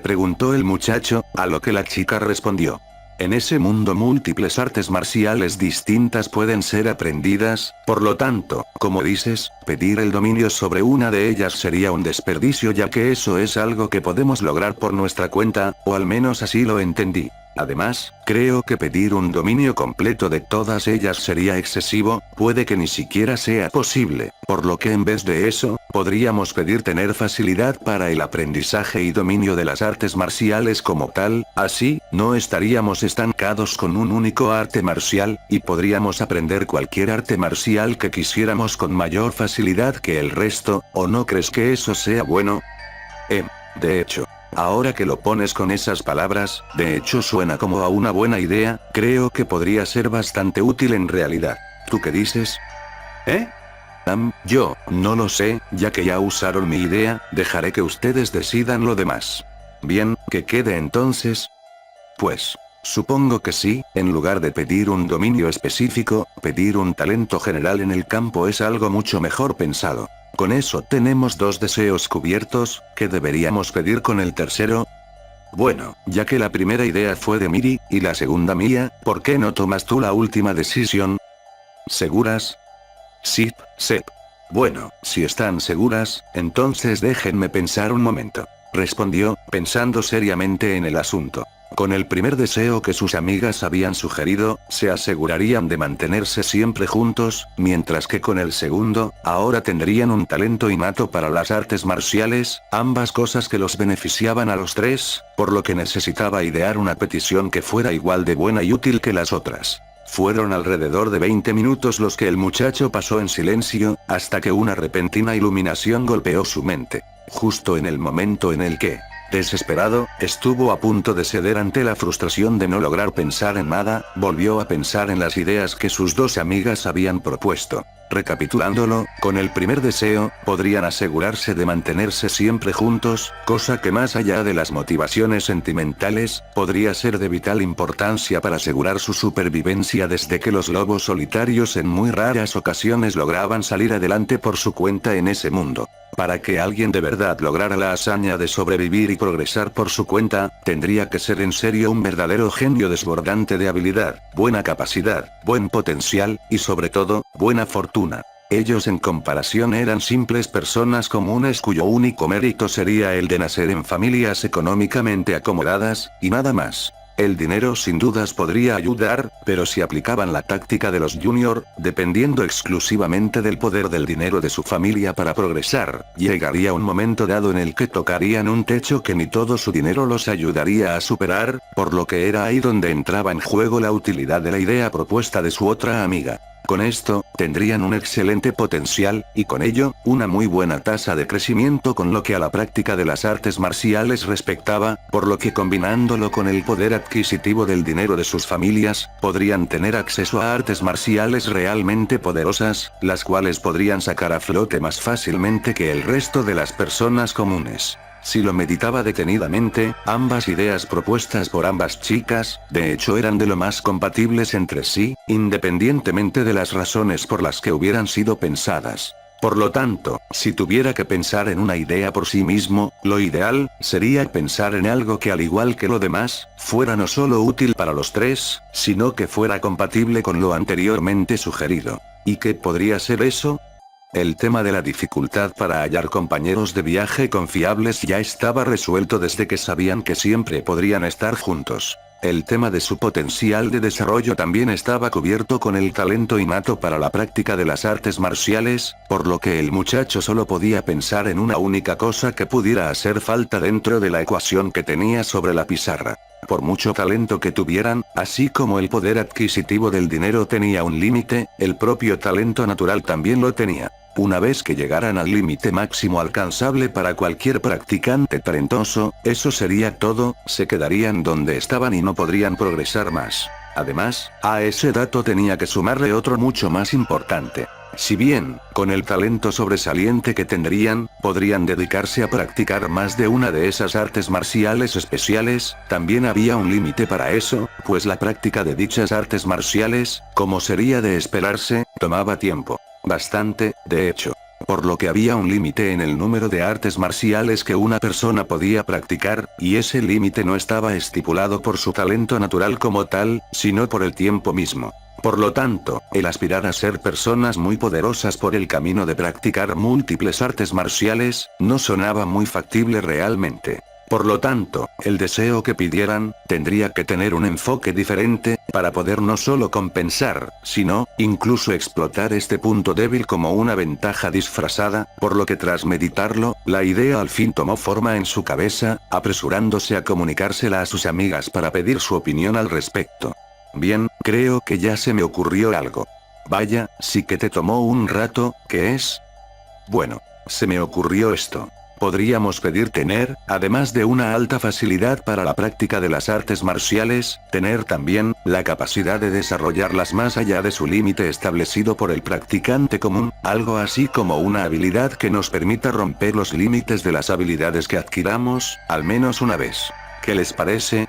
Preguntó el muchacho, a lo que la chica respondió. En ese mundo múltiples artes marciales distintas pueden ser aprendidas, por lo tanto, como dices, pedir el dominio sobre una de ellas sería un desperdicio ya que eso es algo que podemos lograr por nuestra cuenta, o al menos así lo entendí. Además, creo que pedir un dominio completo de todas ellas sería excesivo, puede que ni siquiera sea posible, por lo que en vez de eso, podríamos pedir tener facilidad para el aprendizaje y dominio de las artes marciales como tal, así, no estaríamos estancados con un único arte marcial, y podríamos aprender cualquier arte marcial que quisiéramos con mayor facilidad que el resto, ¿o no crees que eso sea bueno? De hecho. Ahora que lo pones con esas palabras, de hecho suena como a una buena idea, creo que podría ser bastante útil en realidad. ¿Tú qué dices? Yo, no lo sé, ya que ya usaron mi idea, dejaré que ustedes decidan lo demás. Bien, ¿qué quede entonces? Pues, supongo que sí, en lugar de pedir un dominio específico, pedir un talento general en el campo es algo mucho mejor pensado. Con eso tenemos dos deseos cubiertos, ¿qué deberíamos pedir con el tercero? Bueno, ya que la primera idea fue de Miri, y la segunda mía, ¿por qué no tomas tú la última decisión? ¿Seguras? Sí, Sep. Bueno, si están seguras, entonces déjenme pensar un momento. Respondió, pensando seriamente en el asunto. Con el primer deseo que sus amigas habían sugerido, se asegurarían de mantenerse siempre juntos, mientras que con el segundo, ahora tendrían un talento innato para las artes marciales, ambas cosas que los beneficiaban a los tres, por lo que necesitaba idear una petición que fuera igual de buena y útil que las otras. Fueron alrededor de 20 minutos los que el muchacho pasó en silencio, hasta que una repentina iluminación golpeó su mente. Justo en el momento en el que, desesperado, estuvo a punto de ceder ante la frustración de no lograr pensar en nada, volvió a pensar en las ideas que sus dos amigas habían propuesto. Recapitulándolo, con el primer deseo, podrían asegurarse de mantenerse siempre juntos, cosa que más allá de las motivaciones sentimentales, podría ser de vital importancia para asegurar su supervivencia desde que los lobos solitarios en muy raras ocasiones lograban salir adelante por su cuenta en ese mundo. Para que alguien de verdad lograra la hazaña de sobrevivir y progresar por su cuenta, tendría que ser en serio un verdadero genio desbordante de habilidad, buena capacidad, buen potencial, y sobre todo, buena fortuna. Ellos en comparación eran simples personas comunes cuyo único mérito sería el de nacer en familias económicamente acomodadas, y nada más. El dinero sin dudas podría ayudar, pero si aplicaban la táctica de los Junior, dependiendo exclusivamente del poder del dinero de su familia para progresar, llegaría un momento dado en el que tocarían un techo que ni todo su dinero los ayudaría a superar, por lo que era ahí donde entraba en juego la utilidad de la idea propuesta de su otra amiga. Con esto, tendrían un excelente potencial, y con ello, una muy buena tasa de crecimiento con lo que a la práctica de las artes marciales respectaba, por lo que combinándolo con el poder adquisitivo del dinero de sus familias, podrían tener acceso a artes marciales realmente poderosas, las cuales podrían sacar a flote más fácilmente que el resto de las personas comunes. Si lo meditaba detenidamente, ambas ideas propuestas por ambas chicas, de hecho eran de lo más compatibles entre sí, independientemente de las razones por las que hubieran sido pensadas. Por lo tanto, si tuviera que pensar en una idea por sí mismo, lo ideal, sería pensar en algo que al igual que lo demás, fuera no solo útil para los tres, sino que fuera compatible con lo anteriormente sugerido. ¿Y qué podría ser eso? El tema de la dificultad para hallar compañeros de viaje confiables ya estaba resuelto desde que sabían que siempre podrían estar juntos. El tema de su potencial de desarrollo también estaba cubierto con el talento innato para la práctica de las artes marciales, por lo que el muchacho solo podía pensar en una única cosa que pudiera hacer falta dentro de la ecuación que tenía sobre la pizarra. Por mucho talento que tuvieran, así como el poder adquisitivo del dinero tenía un límite, el propio talento natural también lo tenía. Una vez que llegaran al límite máximo alcanzable para cualquier practicante talentoso, eso sería todo, se quedarían donde estaban y no podrían progresar más. Además, a ese dato tenía que sumarle otro mucho más importante. Si bien, con el talento sobresaliente que tendrían, podrían dedicarse a practicar más de una de esas artes marciales especiales, también había un límite para eso, pues la práctica de dichas artes marciales, como sería de esperarse, tomaba tiempo. Bastante, de hecho. Por lo que había un límite en el número de artes marciales que una persona podía practicar, y ese límite no estaba estipulado por su talento natural como tal, sino por el tiempo mismo. Por lo tanto, el aspirar a ser personas muy poderosas por el camino de practicar múltiples artes marciales, no sonaba muy factible realmente. Por lo tanto, el deseo que pidieran, tendría que tener un enfoque diferente, para poder no solo compensar, sino, incluso explotar este punto débil como una ventaja disfrazada, por lo que tras meditarlo, la idea al fin tomó forma en su cabeza, apresurándose a comunicársela a sus amigas para pedir su opinión al respecto. Bien, creo que ya se me ocurrió algo. Vaya, sí que te tomó un rato, ¿qué es? Bueno, se me ocurrió esto. Podríamos pedir tener, además de una alta facilidad para la práctica de las artes marciales, tener también, la capacidad de desarrollarlas más allá de su límite establecido por el practicante común, algo así como una habilidad que nos permita romper los límites de las habilidades que adquiramos, al menos una vez. ¿Qué les parece?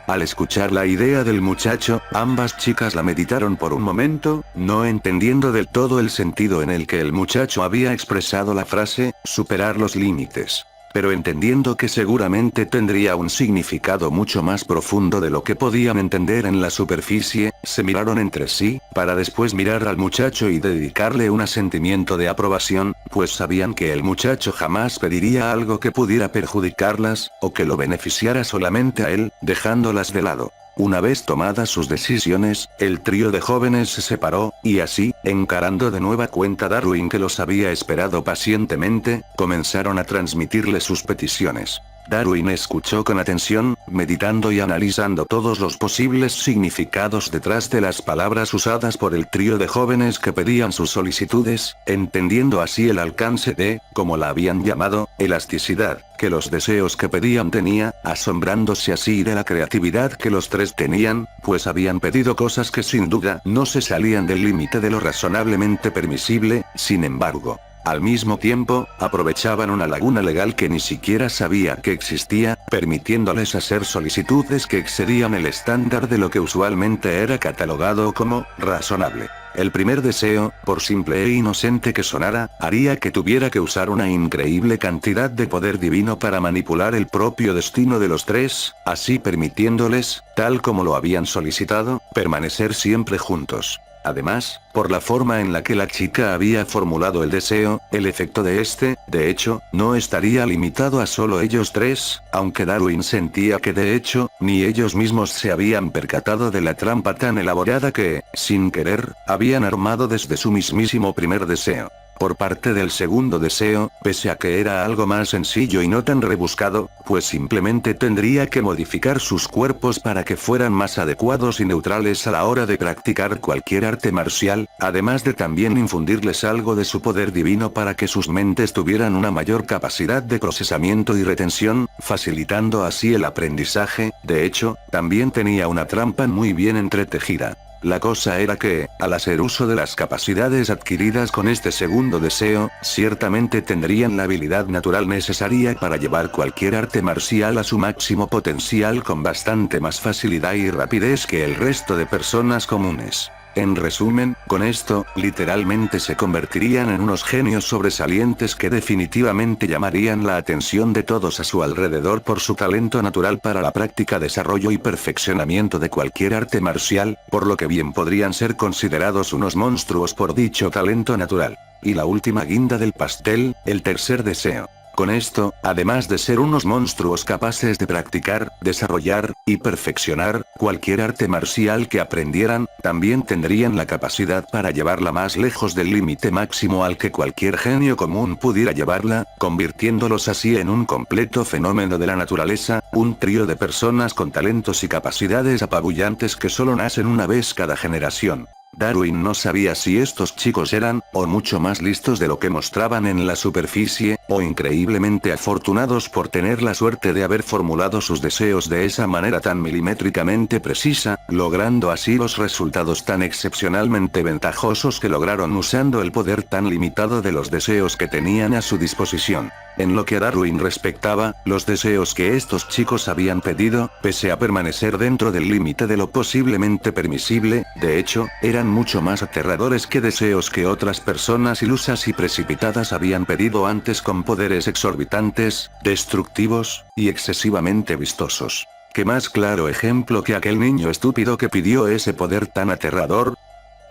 Al escuchar la idea del muchacho, ambas chicas la meditaron por un momento, no entendiendo del todo el sentido en el que el muchacho había expresado la frase, superar los límites. Pero entendiendo que seguramente tendría un significado mucho más profundo de lo que podían entender en la superficie, se miraron entre sí, para después mirar al muchacho y dedicarle un asentimiento de aprobación, pues sabían que el muchacho jamás pediría algo que pudiera perjudicarlas, o que lo beneficiara solamente a él, dejándolas de lado. Una vez tomadas sus decisiones, el trío de jóvenes se separó, y así, encarando de nueva cuenta a Darwin que los había esperado pacientemente, comenzaron a transmitirle sus peticiones. Darwin escuchó con atención, meditando y analizando todos los posibles significados detrás de las palabras usadas por el trío de jóvenes que pedían sus solicitudes, entendiendo así el alcance de, como la habían llamado, elasticidad, que los deseos que pedían tenía, asombrándose así de la creatividad que los tres tenían, pues habían pedido cosas que sin duda no se salían del límite de lo razonablemente permisible, sin embargo. Al mismo tiempo, aprovechaban una laguna legal que ni siquiera sabía que existía, permitiéndoles hacer solicitudes que excedían el estándar de lo que usualmente era catalogado como razonable. El primer deseo, por simple e inocente que sonara, haría que tuviera que usar una increíble cantidad de poder divino para manipular el propio destino de los tres, así permitiéndoles, tal como lo habían solicitado, permanecer siempre juntos. Además, por la forma en la que la chica había formulado el deseo, el efecto de este, de hecho, no estaría limitado a solo ellos tres, aunque Darwin sentía que de hecho, ni ellos mismos se habían percatado de la trampa tan elaborada que, sin querer, habían armado desde su mismísimo primer deseo. Por parte del segundo deseo, pese a que era algo más sencillo y no tan rebuscado, pues simplemente tendría que modificar sus cuerpos para que fueran más adecuados y neutrales a la hora de practicar cualquier arte marcial, además de también infundirles algo de su poder divino para que sus mentes tuvieran una mayor capacidad de procesamiento y retención, facilitando así el aprendizaje. De hecho, también tenía una trampa muy bien entretejida. La cosa era que, al hacer uso de las capacidades adquiridas con este segundo deseo, ciertamente tendrían la habilidad natural necesaria para llevar cualquier arte marcial a su máximo potencial con bastante más facilidad y rapidez que el resto de personas comunes. En resumen, con esto, literalmente se convertirían en unos genios sobresalientes que definitivamente llamarían la atención de todos a su alrededor por su talento natural para la práctica, desarrollo y perfeccionamiento de cualquier arte marcial, por lo que bien podrían ser considerados unos monstruos por dicho talento natural. Y la última guinda del pastel, el tercer deseo. Con esto, además de ser unos monstruos capaces de practicar, desarrollar, y perfeccionar, cualquier arte marcial que aprendieran, también tendrían la capacidad para llevarla más lejos del límite máximo al que cualquier genio común pudiera llevarla, convirtiéndolos así en un completo fenómeno de la naturaleza, un trío de personas con talentos y capacidades apabullantes que solo nacen una vez cada generación. Darwin no sabía si estos chicos eran, o mucho más listos de lo que mostraban en la superficie, o increíblemente afortunados por tener la suerte de haber formulado sus deseos de esa manera tan milimétricamente precisa, logrando así los resultados tan excepcionalmente ventajosos que lograron usando el poder tan limitado de los deseos que tenían a su disposición. En lo que a Darwin respectaba, los deseos que estos chicos habían pedido, pese a permanecer dentro del límite de lo posiblemente permisible, de hecho, eran mucho más aterradores que deseos que otras personas ilusas y precipitadas habían pedido antes con poderes exorbitantes, destructivos, y excesivamente vistosos. ¿Qué más claro ejemplo que aquel niño estúpido que pidió ese poder tan aterrador?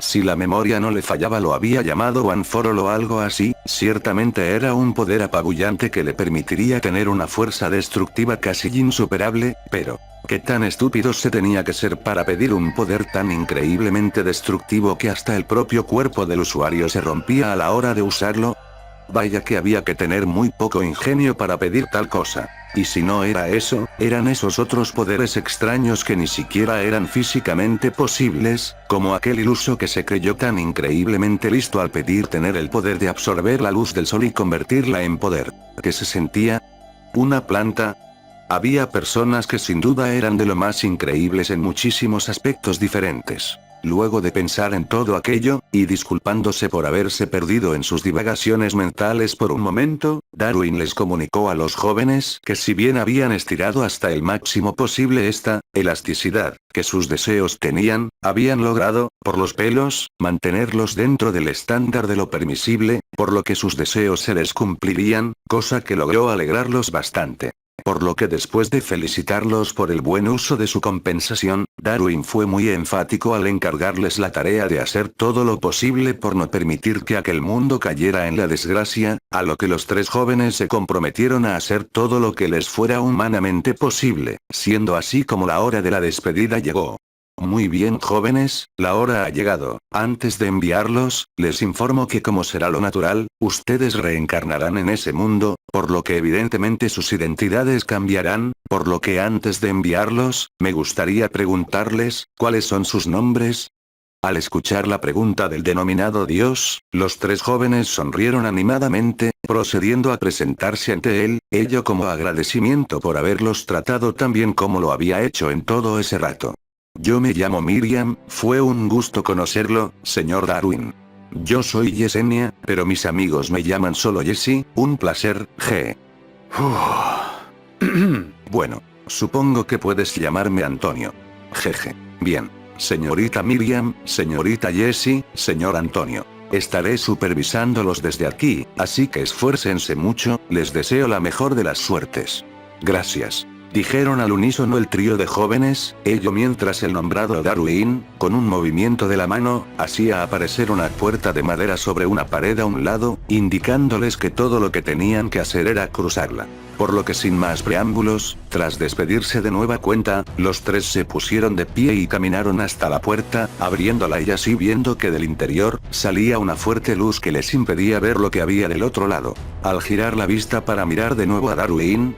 Si la memoria no le fallaba, lo había llamado One for All o algo así, ciertamente era un poder apabullante que le permitiría tener una fuerza destructiva casi insuperable, pero, ¿qué tan estúpido se tenía que ser para pedir un poder tan increíblemente destructivo que hasta el propio cuerpo del usuario se rompía a la hora de usarlo? Vaya que había que tener muy poco ingenio para pedir tal cosa. Y si no era eso, eran esos otros poderes extraños que ni siquiera eran físicamente posibles, como aquel iluso que se creyó tan increíblemente listo al pedir tener el poder de absorber la luz del sol y convertirla en poder. ¿Qué se sentía? ¿Una planta? Había personas que sin duda eran de lo más increíbles en muchísimos aspectos diferentes. Luego de pensar en todo aquello, y disculpándose por haberse perdido en sus divagaciones mentales por un momento, Darwin les comunicó a los jóvenes que si bien habían estirado hasta el máximo posible esta elasticidad que sus deseos tenían, habían logrado, por los pelos, mantenerlos dentro del estándar de lo permisible, por lo que sus deseos se les cumplirían, cosa que logró alegrarlos bastante. Por lo que después de felicitarlos por el buen uso de su compensación, Darwin fue muy enfático al encargarles la tarea de hacer todo lo posible por no permitir que aquel mundo cayera en la desgracia, a lo que los tres jóvenes se comprometieron a hacer todo lo que les fuera humanamente posible, siendo así como la hora de la despedida llegó. Muy bien, jóvenes, la hora ha llegado. Antes de enviarlos, les informo que como será lo natural, ustedes reencarnarán en ese mundo, por lo que evidentemente sus identidades cambiarán, por lo que antes de enviarlos, me gustaría preguntarles, ¿cuáles son sus nombres? Al escuchar la pregunta del denominado Dios, los tres jóvenes sonrieron animadamente, procediendo a presentarse ante él, ello como agradecimiento por haberlos tratado tan bien como lo había hecho en todo ese rato. Yo me llamo Miriam, fue un gusto conocerlo, señor Darwin. Yo soy Yesenia, pero mis amigos me llaman solo Jessie, un placer, G. Bueno, supongo que puedes llamarme Antonio. Jeje. Bien. Señorita Miriam, señorita Jessie, señor Antonio. Estaré supervisándolos desde aquí, así que esfuércense mucho, les deseo la mejor de las suertes. Gracias. Dijeron al unísono el trío de jóvenes, ello mientras el nombrado Darwin, con un movimiento de la mano, hacía aparecer una puerta de madera sobre una pared a un lado, indicándoles que todo lo que tenían que hacer era cruzarla. Por lo que sin más preámbulos, tras despedirse de nueva cuenta, los tres se pusieron de pie y caminaron hasta la puerta, abriéndola y así viendo que del interior, salía una fuerte luz que les impedía ver lo que había del otro lado. Al girar la vista para mirar de nuevo a Darwin,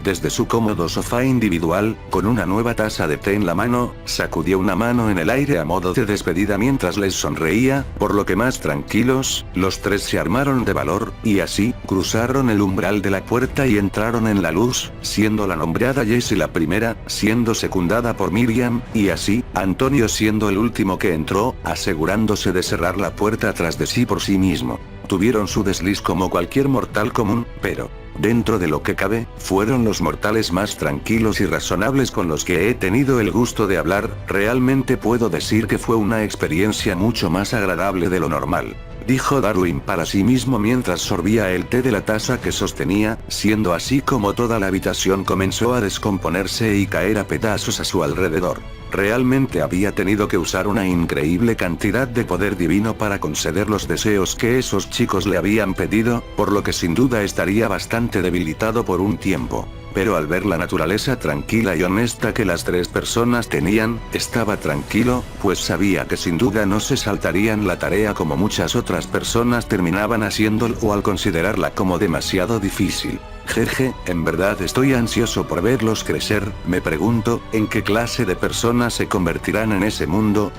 desde su cómodo sofá individual, con una nueva taza de té en la mano, sacudió una mano en el aire a modo de despedida mientras les sonreía, por lo que más tranquilos, los tres se armaron de valor, y así, cruzaron el umbral de la puerta y entraron en la luz, siendo la nombrada Jessie la primera, siendo secundada por Miriam, y así, Antonio siendo el último que entró, asegurándose de cerrar la puerta tras de sí por sí mismo. tuvieron su desliz como cualquier mortal común, pero, dentro de lo que cabe, fueron los mortales más tranquilos y razonables con los que he tenido el gusto de hablar. Realmente puedo decir que fue una experiencia mucho más agradable de lo normal, dijo Darwin para sí mismo mientras sorbía el té de la taza que sostenía, siendo así como toda la habitación comenzó a descomponerse y caer a pedazos a su alrededor. Realmente había tenido que usar una increíble cantidad de poder divino para conceder los deseos que esos chicos le habían pedido, por lo que sin duda estaría bastante debilitado por un tiempo. Pero al ver la naturaleza tranquila y honesta que las tres personas tenían, estaba tranquilo, pues sabía que sin duda no se saltarían la tarea como muchas otras personas terminaban haciéndolo o al considerarla como demasiado difícil. Jeje, en verdad estoy ansioso por verlos crecer. Me pregunto, ¿en qué clase de personas se convertirán en ese mundo?,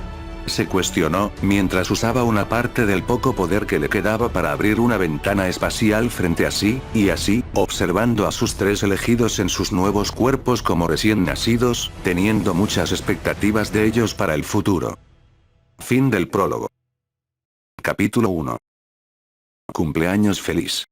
se cuestionó, mientras usaba una parte del poco poder que le quedaba para abrir una ventana espacial frente a sí, y así, observando a sus tres elegidos en sus nuevos cuerpos como recién nacidos, teniendo muchas expectativas de ellos para el futuro. Fin del prólogo. Capítulo 1. Cumpleaños feliz.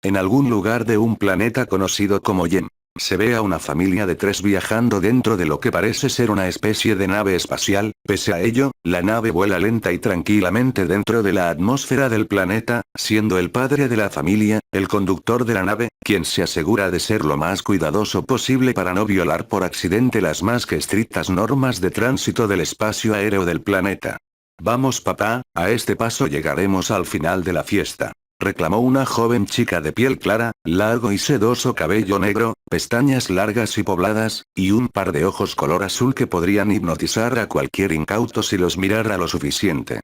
En algún lugar de un planeta conocido como Yem, se ve a una familia de tres viajando dentro de lo que parece ser una especie de nave espacial. Pese a ello, la nave vuela lenta y tranquilamente dentro de la atmósfera del planeta, siendo el padre de la familia, el conductor de la nave, quien se asegura de ser lo más cuidadoso posible para no violar por accidente las más que estrictas normas de tránsito del espacio aéreo del planeta. Vamos papá, a este paso llegaremos al final de la fiesta, reclamó una joven chica de piel clara, largo y sedoso cabello negro, pestañas largas y pobladas, y un par de ojos color azul que podrían hipnotizar a cualquier incauto si los mirara lo suficiente.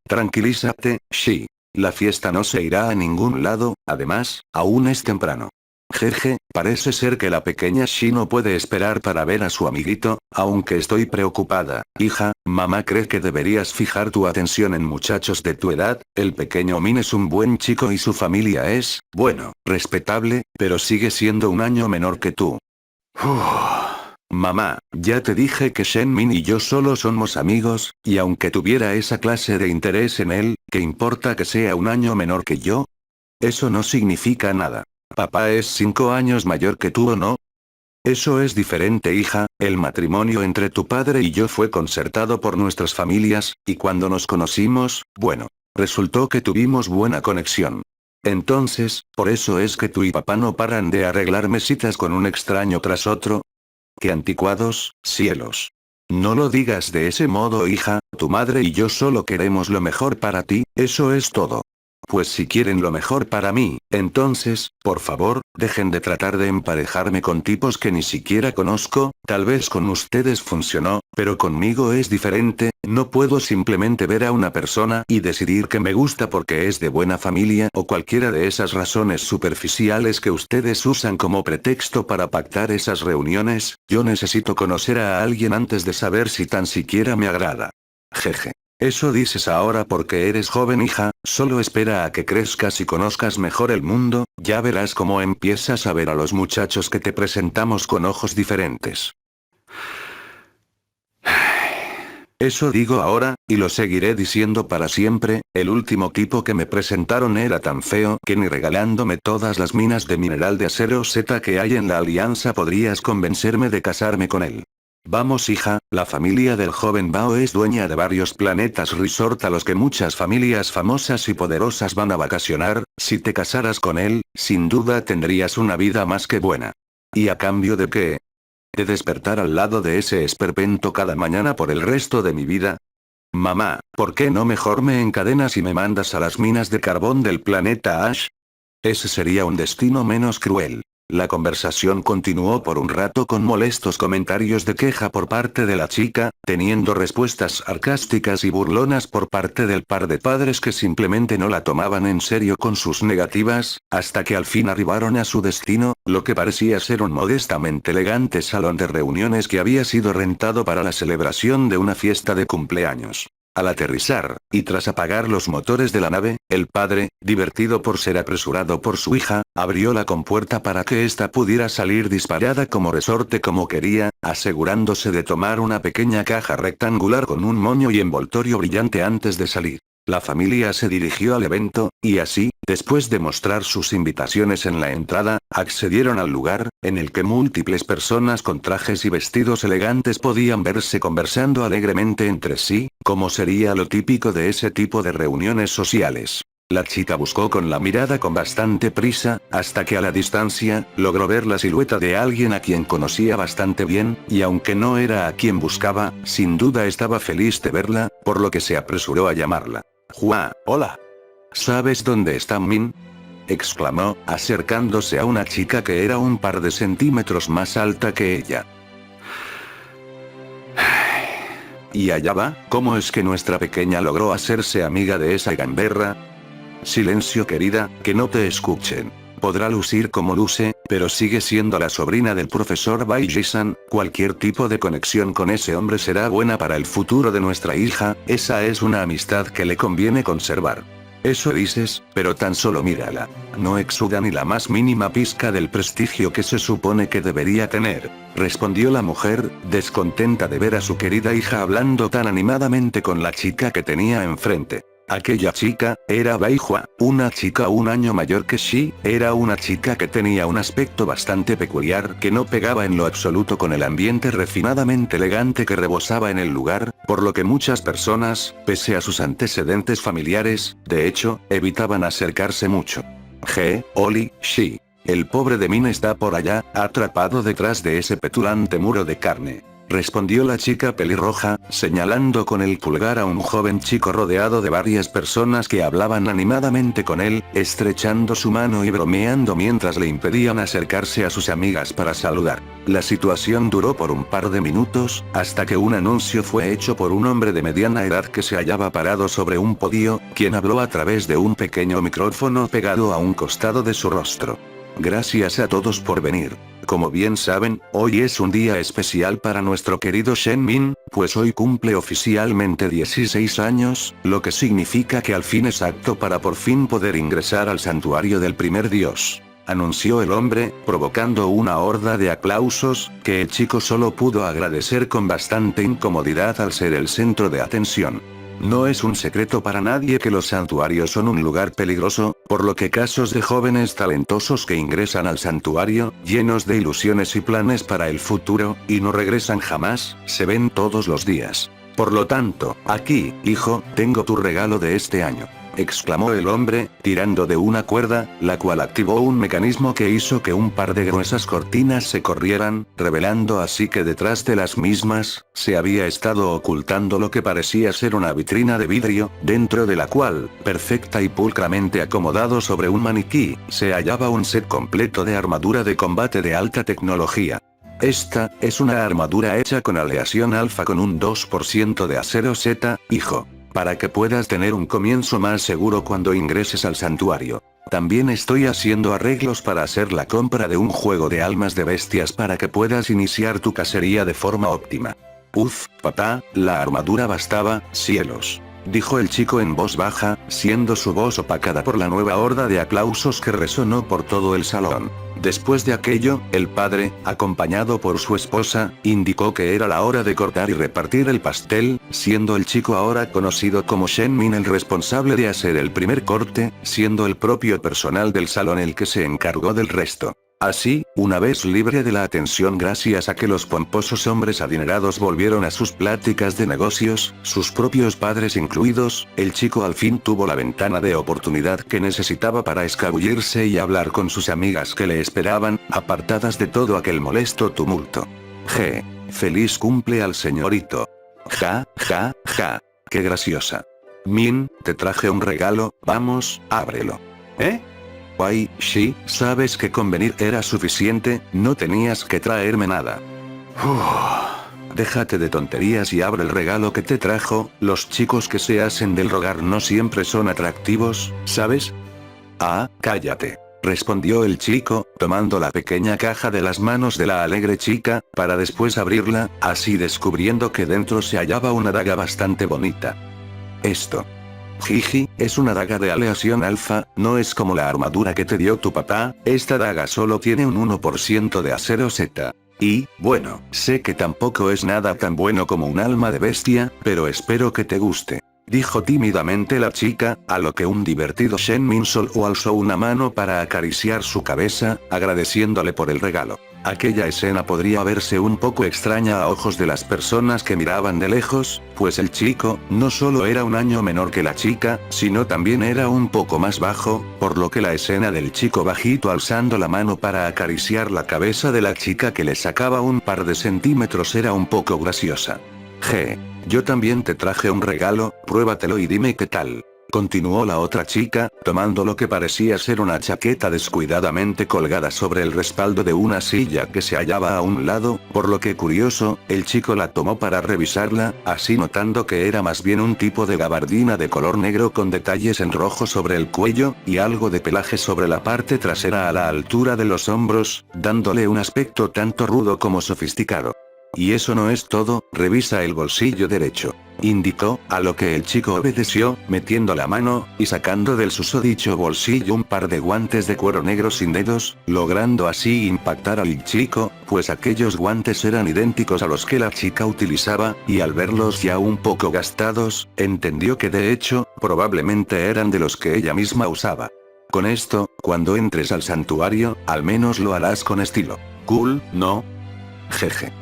Tranquilízate, Shi. La fiesta no se irá a ningún lado, además, aún es temprano. Jeje, parece ser que la pequeña Shi no puede esperar para ver a su amiguito, aunque estoy preocupada, hija. Mamá cree que deberías fijar tu atención en muchachos de tu edad. El pequeño Min es un buen chico y su familia es, bueno, respetable, pero sigue siendo un año menor que tú. Mamá, ya te dije que Shen Min y yo solo somos amigos, y aunque tuviera esa clase de interés en él, ¿qué importa que sea un año menor que yo? Eso no significa nada. Papá es 5 años mayor que tú, ¿o no? Eso es diferente, hija. El matrimonio entre tu padre y yo fue concertado por nuestras familias, y cuando nos conocimos, bueno, resultó que tuvimos buena conexión. Entonces, por eso es que tú y papá no paran de arreglarme citas con un extraño tras otro. ¡Qué anticuados, cielos! No lo digas de ese modo, hija. Tu madre y yo solo queremos lo mejor para ti, eso es todo. Pues si quieren lo mejor para mí, entonces, por favor, dejen de tratar de emparejarme con tipos que ni siquiera conozco. Tal vez con ustedes funcionó, pero conmigo es diferente. No puedo simplemente ver a una persona y decidir que me gusta porque es de buena familia o cualquiera de esas razones superficiales que ustedes usan como pretexto para pactar esas reuniones. Yo necesito conocer a alguien antes de saber si tan siquiera me agrada. Jeje. Eso dices ahora porque eres joven, hija. Solo espera a que crezcas y conozcas mejor el mundo, ya verás cómo empiezas a ver a los muchachos que te presentamos con ojos diferentes. Eso digo ahora, y lo seguiré diciendo para siempre. El último tipo que me presentaron era tan feo que ni regalándome todas las minas de mineral de acero Z que hay en la alianza podrías convencerme de casarme con él. Vamos, hija, la familia del joven Bao es dueña de varios planetas resort a los que muchas familias famosas y poderosas van a vacacionar. Si te casaras con él, sin duda tendrías una vida más que buena. ¿Y a cambio de qué? ¿De despertar al lado de ese esperpento cada mañana por el resto de mi vida? Mamá, ¿por qué no mejor me encadenas y me mandas a las minas de carbón del planeta Ash? Ese sería un destino menos cruel. La conversación continuó por un rato con molestos comentarios de queja por parte de la chica, teniendo respuestas sarcásticas y burlonas por parte del par de padres que simplemente no la tomaban en serio con sus negativas, hasta que al fin arribaron a su destino, lo que parecía ser un modestamente elegante salón de reuniones que había sido rentado para la celebración de una fiesta de cumpleaños. Al aterrizar, y tras apagar los motores de la nave, el padre, divertido por ser apresurado por su hija, abrió la compuerta para que ésta pudiera salir disparada como resorte como quería, asegurándose de tomar una pequeña caja rectangular con un moño y envoltorio brillante antes de salir. La familia se dirigió al evento, y así, después de mostrar sus invitaciones en la entrada, accedieron al lugar, en el que múltiples personas con trajes y vestidos elegantes podían verse conversando alegremente entre sí, como sería lo típico de ese tipo de reuniones sociales. La chica buscó con la mirada con bastante prisa, hasta que a la distancia, logró ver la silueta de alguien a quien conocía bastante bien, y aunque no era a quien buscaba, sin duda estaba feliz de verla, por lo que se apresuró a llamarla. Hua, hola. ¿Sabes dónde está Min? Exclamó, acercándose a una chica que era un par de centímetros más alta que ella. ¿Y allá va? ¿Cómo es que nuestra pequeña logró hacerse amiga de esa gamberra? Silencio querida, que no te escuchen. Podrá lucir como luce, pero sigue siendo la sobrina del profesor Baiji-san, cualquier tipo de conexión con ese hombre será buena para el futuro de nuestra hija, esa es una amistad que le conviene conservar. Eso dices, pero tan solo mírala. No exuda ni la más mínima pizca del prestigio que se supone que debería tener, respondió la mujer, descontenta de ver a su querida hija hablando tan animadamente con la chica que tenía enfrente. Aquella chica, era Baihua, una chica un año mayor que Shi, era una chica que tenía un aspecto bastante peculiar que no pegaba en lo absoluto con el ambiente refinadamente elegante que rebosaba en el lugar, por lo que muchas personas, pese a sus antecedentes familiares, de hecho, evitaban acercarse mucho. Oli, Shi. El pobre de Min está por allá, atrapado detrás de ese petulante muro de carne. Respondió la chica pelirroja, señalando con el pulgar a un joven chico rodeado de varias personas que hablaban animadamente con él, estrechando su mano y bromeando mientras le impedían acercarse a sus amigas para saludar. La situación duró por un par de minutos, hasta que un anuncio fue hecho por un hombre de mediana edad que se hallaba parado sobre un podio, quien habló a través de un pequeño micrófono pegado a un costado de su rostro. Gracias a todos por venir. Como bien saben, hoy es un día especial para nuestro querido Shen Min, pues hoy cumple oficialmente 16 años, lo que significa que al fin es apto para por fin poder ingresar al santuario del primer dios. Anunció el hombre, provocando una horda de aplausos, que el chico solo pudo agradecer con bastante incomodidad al ser el centro de atención. No es un secreto para nadie que los santuarios son un lugar peligroso, por lo que casos de jóvenes talentosos que ingresan al santuario, llenos de ilusiones y planes para el futuro, y no regresan jamás, se ven todos los días. Por lo tanto, aquí, hijo, tengo tu regalo de este año. Exclamó el hombre, tirando de una cuerda, la cual activó un mecanismo que hizo que un par de gruesas cortinas se corrieran, revelando así que detrás de las mismas, se había estado ocultando lo que parecía ser una vitrina de vidrio, dentro de la cual, perfecta y pulcramente acomodado sobre un maniquí, se hallaba un set completo de armadura de combate de alta tecnología. Esta, es una armadura hecha con aleación alfa con un 2% de acero Z, hijo. Para que puedas tener un comienzo más seguro cuando ingreses al santuario. También estoy haciendo arreglos para hacer la compra de un juego de almas de bestias para que puedas iniciar tu cacería de forma óptima. Uf, papá, la armadura bastaba, cielos. Dijo el chico en voz baja, siendo su voz opacada por la nueva horda de aplausos que resonó por todo el salón. Después de aquello, el padre, acompañado por su esposa, indicó que era la hora de cortar y repartir el pastel, siendo el chico ahora conocido como Shen Min el responsable de hacer el primer corte, siendo el propio personal del salón el que se encargó del resto. Así, una vez libre de la atención gracias a que los pomposos hombres adinerados volvieron a sus pláticas de negocios, sus propios padres incluidos, el chico al fin tuvo la ventana de oportunidad que necesitaba para escabullirse y hablar con sus amigas que le esperaban, apartadas de todo aquel molesto tumulto. Feliz cumple al señorito. Ja, ja, ja. Qué graciosa. Min, te traje un regalo, vamos, ábrelo. Ay, sí, sabes que con venir era suficiente, no tenías que traerme nada. Déjate de tonterías y abre el regalo que te trajo, los chicos que se hacen del rogar no siempre son atractivos, ¿sabes? Ah, cállate. Respondió el chico, tomando la pequeña caja de las manos de la alegre chica, para después abrirla, así descubriendo que dentro se hallaba una daga bastante bonita. Esto. Jiji, es una daga de aleación alfa, no es como la armadura que te dio tu papá, esta daga solo tiene un 1% de acero Z. Y, bueno, sé que tampoco es nada tan bueno como un alma de bestia, pero espero que te guste. dijo tímidamente la chica, a lo que un divertido Shen Min solo alzó una mano para acariciar su cabeza, agradeciéndole por el regalo. Aquella escena podría verse un poco extraña a ojos de las personas que miraban de lejos, pues el chico, no solo era un año menor que la chica, sino también era un poco más bajo, por lo que la escena del chico bajito alzando la mano para acariciar la cabeza de la chica que le sacaba un par de centímetros era un poco graciosa. Yo también te traje un regalo, pruébatelo y dime qué tal. Continuó la otra chica, tomando lo que parecía ser una chaqueta descuidadamente colgada sobre el respaldo de una silla que se hallaba a un lado, por lo que curioso, el chico la tomó para revisarla, así notando que era más bien un tipo de gabardina de color negro con detalles en rojo sobre el cuello, y algo de pelaje sobre la parte trasera a la altura de los hombros, dándole un aspecto tanto rudo como sofisticado. Y eso no es todo, revisa el bolsillo derecho. Indicó, a lo que el chico obedeció, metiendo la mano, y sacando del susodicho bolsillo un par de guantes de cuero negro sin dedos, logrando así impactar al chico, pues aquellos guantes eran idénticos a los que la chica utilizaba, y al verlos ya un poco gastados, entendió que de hecho, probablemente eran de los que ella misma usaba. Con esto, cuando entres al santuario, al menos lo harás con estilo. Cool, ¿no? Jeje.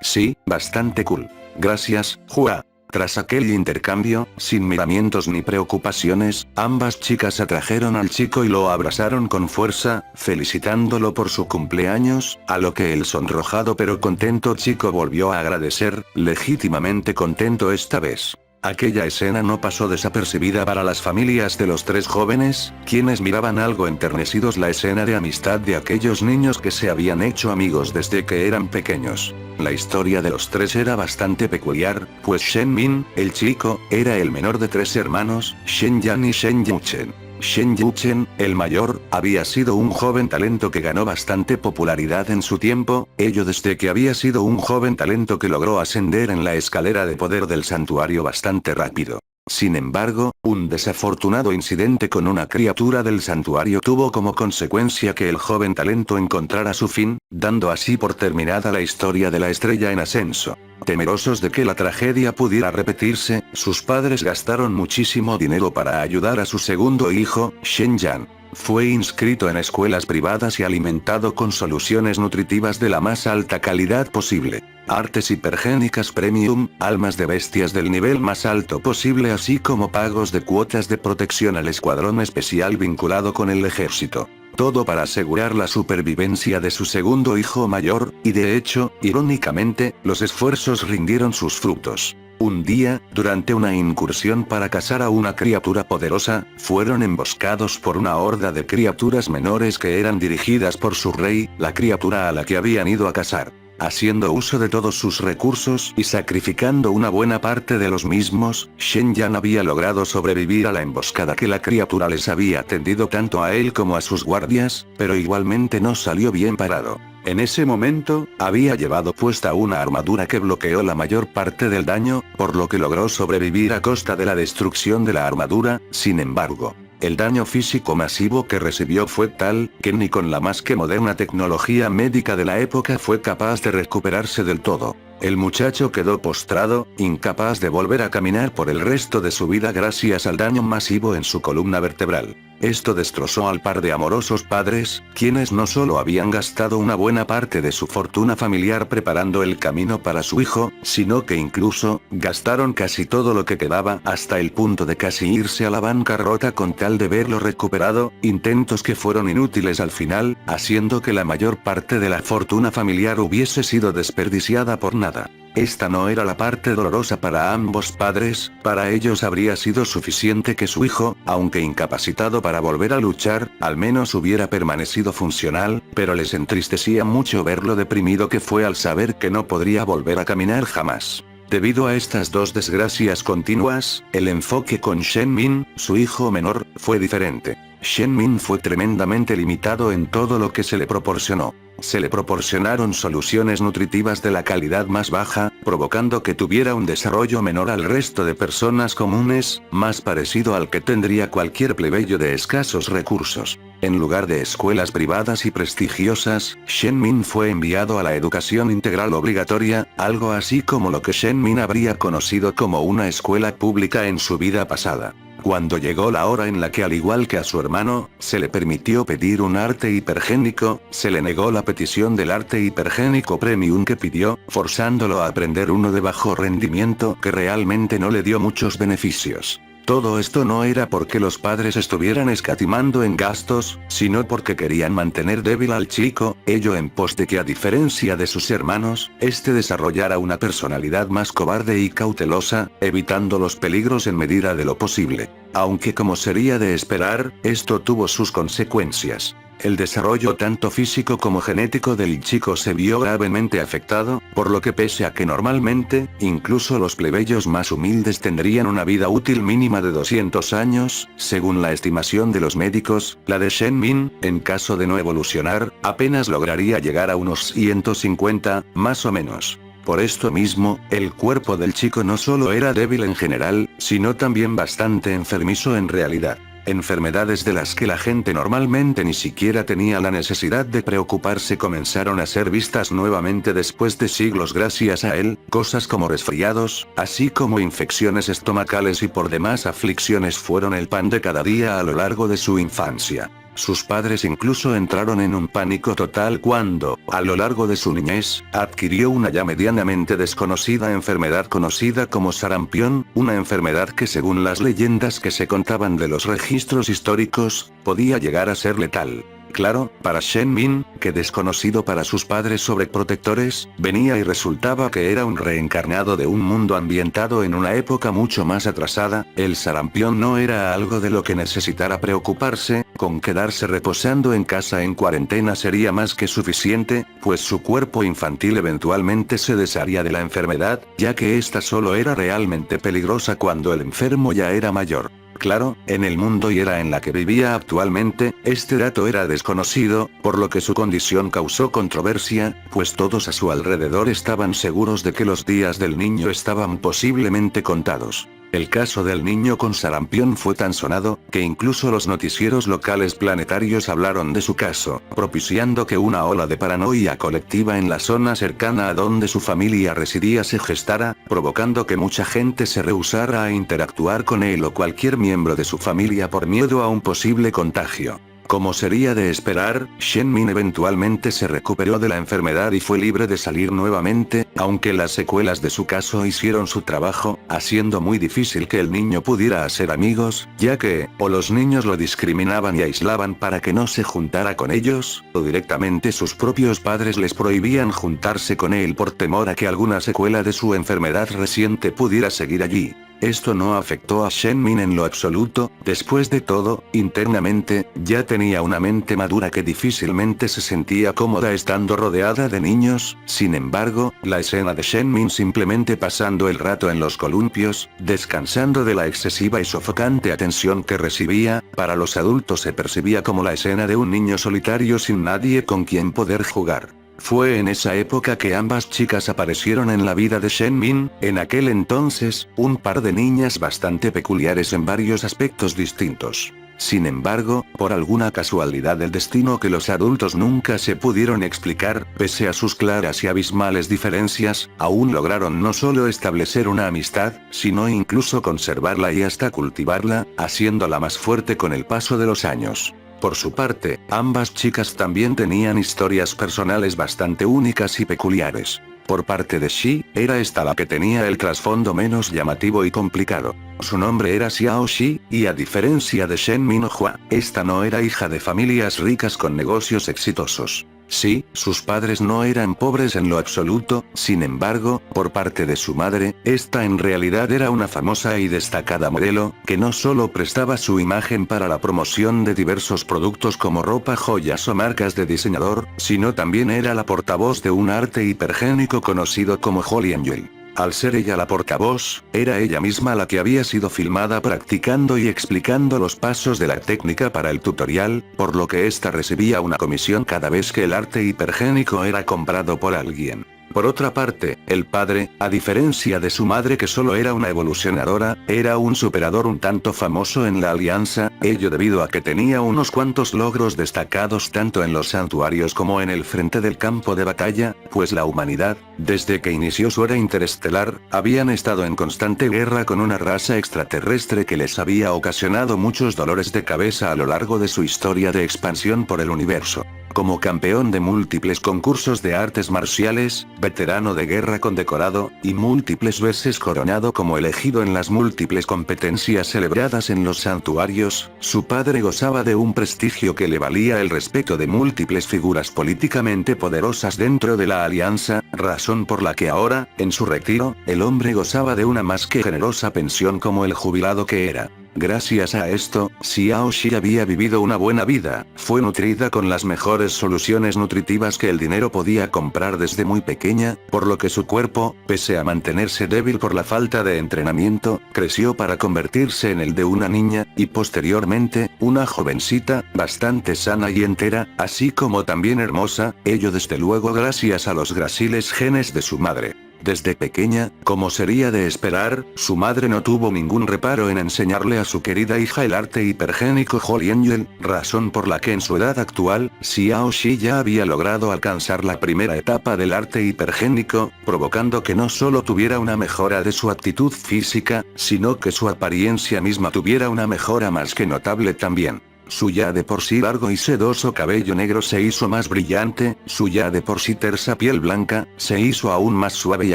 Sí, bastante cool. Gracias, Hua. Tras aquel intercambio, sin miramientos ni preocupaciones, ambas chicas atrajeron al chico y lo abrazaron con fuerza, felicitándolo por su cumpleaños, a lo que el sonrojado pero contento chico volvió a agradecer, legítimamente contento esta vez. Aquella escena no pasó desapercibida para las familias de los tres jóvenes, quienes miraban algo enternecidos la escena de amistad de aquellos niños que se habían hecho amigos desde que eran pequeños. La historia de los tres era bastante peculiar, pues Shen Min, el chico, era el menor de tres hermanos, Shen Yan y Shen Yuchen. Shen Yuchen, el mayor, había sido un joven talento que ganó bastante popularidad en su tiempo, ello desde que había sido un joven talento que logró ascender en la escalera de poder del santuario bastante rápido. Sin embargo, un desafortunado incidente con una criatura del santuario tuvo como consecuencia que el joven talento encontrara su fin, dando así por terminada la historia de la estrella en ascenso. Temerosos de que la tragedia pudiera repetirse, sus padres gastaron muchísimo dinero para ayudar a su segundo hijo, Shen Yan. Fue inscrito en escuelas privadas y alimentado con soluciones nutritivas de la más alta calidad posible. Artes hipergénicas premium, almas de bestias del nivel más alto posible así como pagos de cuotas de protección al escuadrón especial vinculado con el ejército. Todo para asegurar la supervivencia de su segundo hijo mayor, y de hecho, irónicamente, los esfuerzos rindieron sus frutos. Un día, durante una incursión para cazar a una criatura poderosa, fueron emboscados por una horda de criaturas menores que eran dirigidas por su rey, la criatura a la que habían ido a cazar. Haciendo uso de todos sus recursos y sacrificando una buena parte de los mismos, Shen Yan había logrado sobrevivir a la emboscada que la criatura les había tendido tanto a él como a sus guardias, pero igualmente no salió bien parado. En ese momento, había llevado puesta una armadura que bloqueó la mayor parte del daño, por lo que logró sobrevivir a costa de la destrucción de la armadura. Sin embargo, el daño físico masivo que recibió fue tal, que ni con la más que moderna tecnología médica de la época fue capaz de recuperarse del todo. El muchacho quedó postrado, incapaz de volver a caminar por el resto de su vida gracias al daño masivo en su columna vertebral. Esto destrozó al par de amorosos padres, quienes no solo habían gastado una buena parte de su fortuna familiar preparando el camino para su hijo, sino que incluso, gastaron casi todo lo que quedaba hasta el punto de casi irse a la bancarrota con tal de verlo recuperado, intentos que fueron inútiles al final, haciendo que la mayor parte de la fortuna familiar hubiese sido desperdiciada por nada. Esta no era la parte dolorosa para ambos padres, para ellos habría sido suficiente que su hijo, aunque incapacitado para volver a luchar, al menos hubiera permanecido funcional, pero les entristecía mucho ver lo deprimido que fue al saber que no podría volver a caminar jamás. Debido a estas dos desgracias continuas, el enfoque con Shen Min, su hijo menor, fue diferente. Shen Min fue tremendamente limitado en todo lo que se le proporcionó. Se le proporcionaron soluciones nutritivas de la calidad más baja, provocando que tuviera un desarrollo menor al resto de personas comunes, más parecido al que tendría cualquier plebeyo de escasos recursos. En lugar de escuelas privadas y prestigiosas, Shen Min fue enviado a la educación integral obligatoria, algo así como lo que Shen Min habría conocido como una escuela pública en su vida pasada. Cuando llegó la hora en la que, al igual que a su hermano, se le permitió pedir un arte hipergénico, se le negó la petición del arte hipergénico premium que pidió, forzándolo a aprender uno de bajo rendimiento que realmente no le dio muchos beneficios. Todo esto no era porque los padres estuvieran escatimando en gastos, sino porque querían mantener débil al chico, ello en pos de que, a diferencia de sus hermanos, este desarrollara una personalidad más cobarde y cautelosa, evitando los peligros en medida de lo posible. Aunque, como sería de esperar, esto tuvo sus consecuencias. El desarrollo tanto físico como genético del chico se vio gravemente afectado, por lo que, pese a que normalmente, incluso los plebeyos más humildes tendrían una vida útil mínima de 200 años, según la estimación de los médicos, la de Shen Min, en caso de no evolucionar, apenas lograría llegar a unos 150, más o menos. Por esto mismo, el cuerpo del chico no solo era débil en general, sino también bastante enfermizo en realidad. Enfermedades de las que la gente normalmente ni siquiera tenía la necesidad de preocuparse comenzaron a ser vistas nuevamente después de siglos gracias a él, cosas como resfriados, así como infecciones estomacales y por demás aflicciones fueron el pan de cada día a lo largo de su infancia. Sus padres incluso entraron en un pánico total cuando, a lo largo de su niñez, adquirió una ya medianamente desconocida enfermedad conocida como sarampión, una enfermedad que, según las leyendas que se contaban de los registros históricos, podía llegar a ser letal. Claro, para Shen Min, que desconocido para sus padres sobreprotectores, venía y resultaba que era un reencarnado de un mundo ambientado en una época mucho más atrasada, el sarampión no era algo de lo que necesitara preocuparse, con quedarse reposando en casa en cuarentena sería más que suficiente, pues su cuerpo infantil eventualmente se desharía de la enfermedad, ya que esta solo era realmente peligrosa cuando el enfermo ya era mayor. Claro, en el mundo y era en la que vivía actualmente, este dato era desconocido, por lo que su condición causó controversia, pues todos a su alrededor estaban seguros de que los días del niño estaban posiblemente contados. El caso del niño con sarampión fue tan sonado, que incluso los noticieros locales planetarios hablaron de su caso, propiciando que una ola de paranoia colectiva en la zona cercana a donde su familia residía se gestara, provocando que mucha gente se rehusara a interactuar con él o cualquier miembro de su familia por miedo a un posible contagio. Como sería de esperar, Shen Min eventualmente se recuperó de la enfermedad y fue libre de salir nuevamente, aunque las secuelas de su caso hicieron su trabajo, haciendo muy difícil que el niño pudiera hacer amigos, ya que, o los niños lo discriminaban y aislaban para que no se juntara con ellos, o directamente sus propios padres les prohibían juntarse con él por temor a que alguna secuela de su enfermedad reciente pudiera seguir allí. Esto no afectó a Shen Min en lo absoluto, después de todo, internamente, ya tenía una mente madura que difícilmente se sentía cómoda estando rodeada de niños. Sin embargo, la escena de Shen Min simplemente pasando el rato en los columpios, descansando de la excesiva y sofocante atención que recibía, para los adultos se percibía como la escena de un niño solitario sin nadie con quien poder jugar. Fue en esa época que ambas chicas aparecieron en la vida de Shen Min, en aquel entonces, un par de niñas bastante peculiares en varios aspectos distintos. Sin embargo, por alguna casualidad del destino que los adultos nunca se pudieron explicar, pese a sus claras y abismales diferencias, aún lograron no solo establecer una amistad, sino incluso conservarla y hasta cultivarla, haciéndola más fuerte con el paso de los años. Por su parte, ambas chicas también tenían historias personales bastante únicas y peculiares. Por parte de Shi, era esta la que tenía el trasfondo menos llamativo y complicado. Su nombre era Xiao Shi, y a diferencia de Shen Minhua, esta no era hija de familias ricas con negocios exitosos. Sí, sus padres no eran pobres en lo absoluto, sin embargo, por parte de su madre, esta en realidad era una famosa y destacada modelo, que no solo prestaba su imagen para la promoción de diversos productos como ropa, joyas o marcas de diseñador, sino también era la portavoz de un arte hipergénico conocido como Holy Angel. Al ser ella la portavoz, era ella misma la que había sido filmada practicando y explicando los pasos de la técnica para el tutorial, por lo que ésta recibía una comisión cada vez que el arte hipergénico era comprado por alguien. Por otra parte, el padre, a diferencia de su madre que solo era una evolucionadora, era un superador un tanto famoso en la alianza, ello debido a que tenía unos cuantos logros destacados tanto en los santuarios como en el frente del campo de batalla, pues la humanidad, desde que inició su era interestelar, habían estado en constante guerra con una raza extraterrestre que les había ocasionado muchos dolores de cabeza a lo largo de su historia de expansión por el universo. Como campeón de múltiples concursos de artes marciales, veterano de guerra condecorado, y múltiples veces coronado como elegido en las múltiples competencias celebradas en los santuarios, su padre gozaba de un prestigio que le valía el respeto de múltiples figuras políticamente poderosas dentro de la alianza, razón por la que ahora, en su retiro, el hombre gozaba de una más que generosa pensión como el jubilado que era. Gracias a esto, Xiao Shi había vivido una buena vida, fue nutrida con las mejores soluciones nutritivas que el dinero podía comprar desde muy pequeña, por lo que su cuerpo, pese a mantenerse débil por la falta de entrenamiento, creció para convertirse en el de una niña, y posteriormente, una jovencita, bastante sana y entera, así como también hermosa, ello desde luego gracias a los graciles genes de su madre. Desde pequeña, como sería de esperar, su madre no tuvo ningún reparo en enseñarle a su querida hija el arte hipergénico Holiangel, razón por la que en su edad actual, Xiao Shi ya había logrado alcanzar la primera etapa del arte hipergénico, provocando que no solo tuviera una mejora de su actitud física, sino que su apariencia misma tuviera una mejora más que notable también. Su ya de por sí largo y sedoso cabello negro se hizo más brillante, su ya de por sí tersa piel blanca, se hizo aún más suave y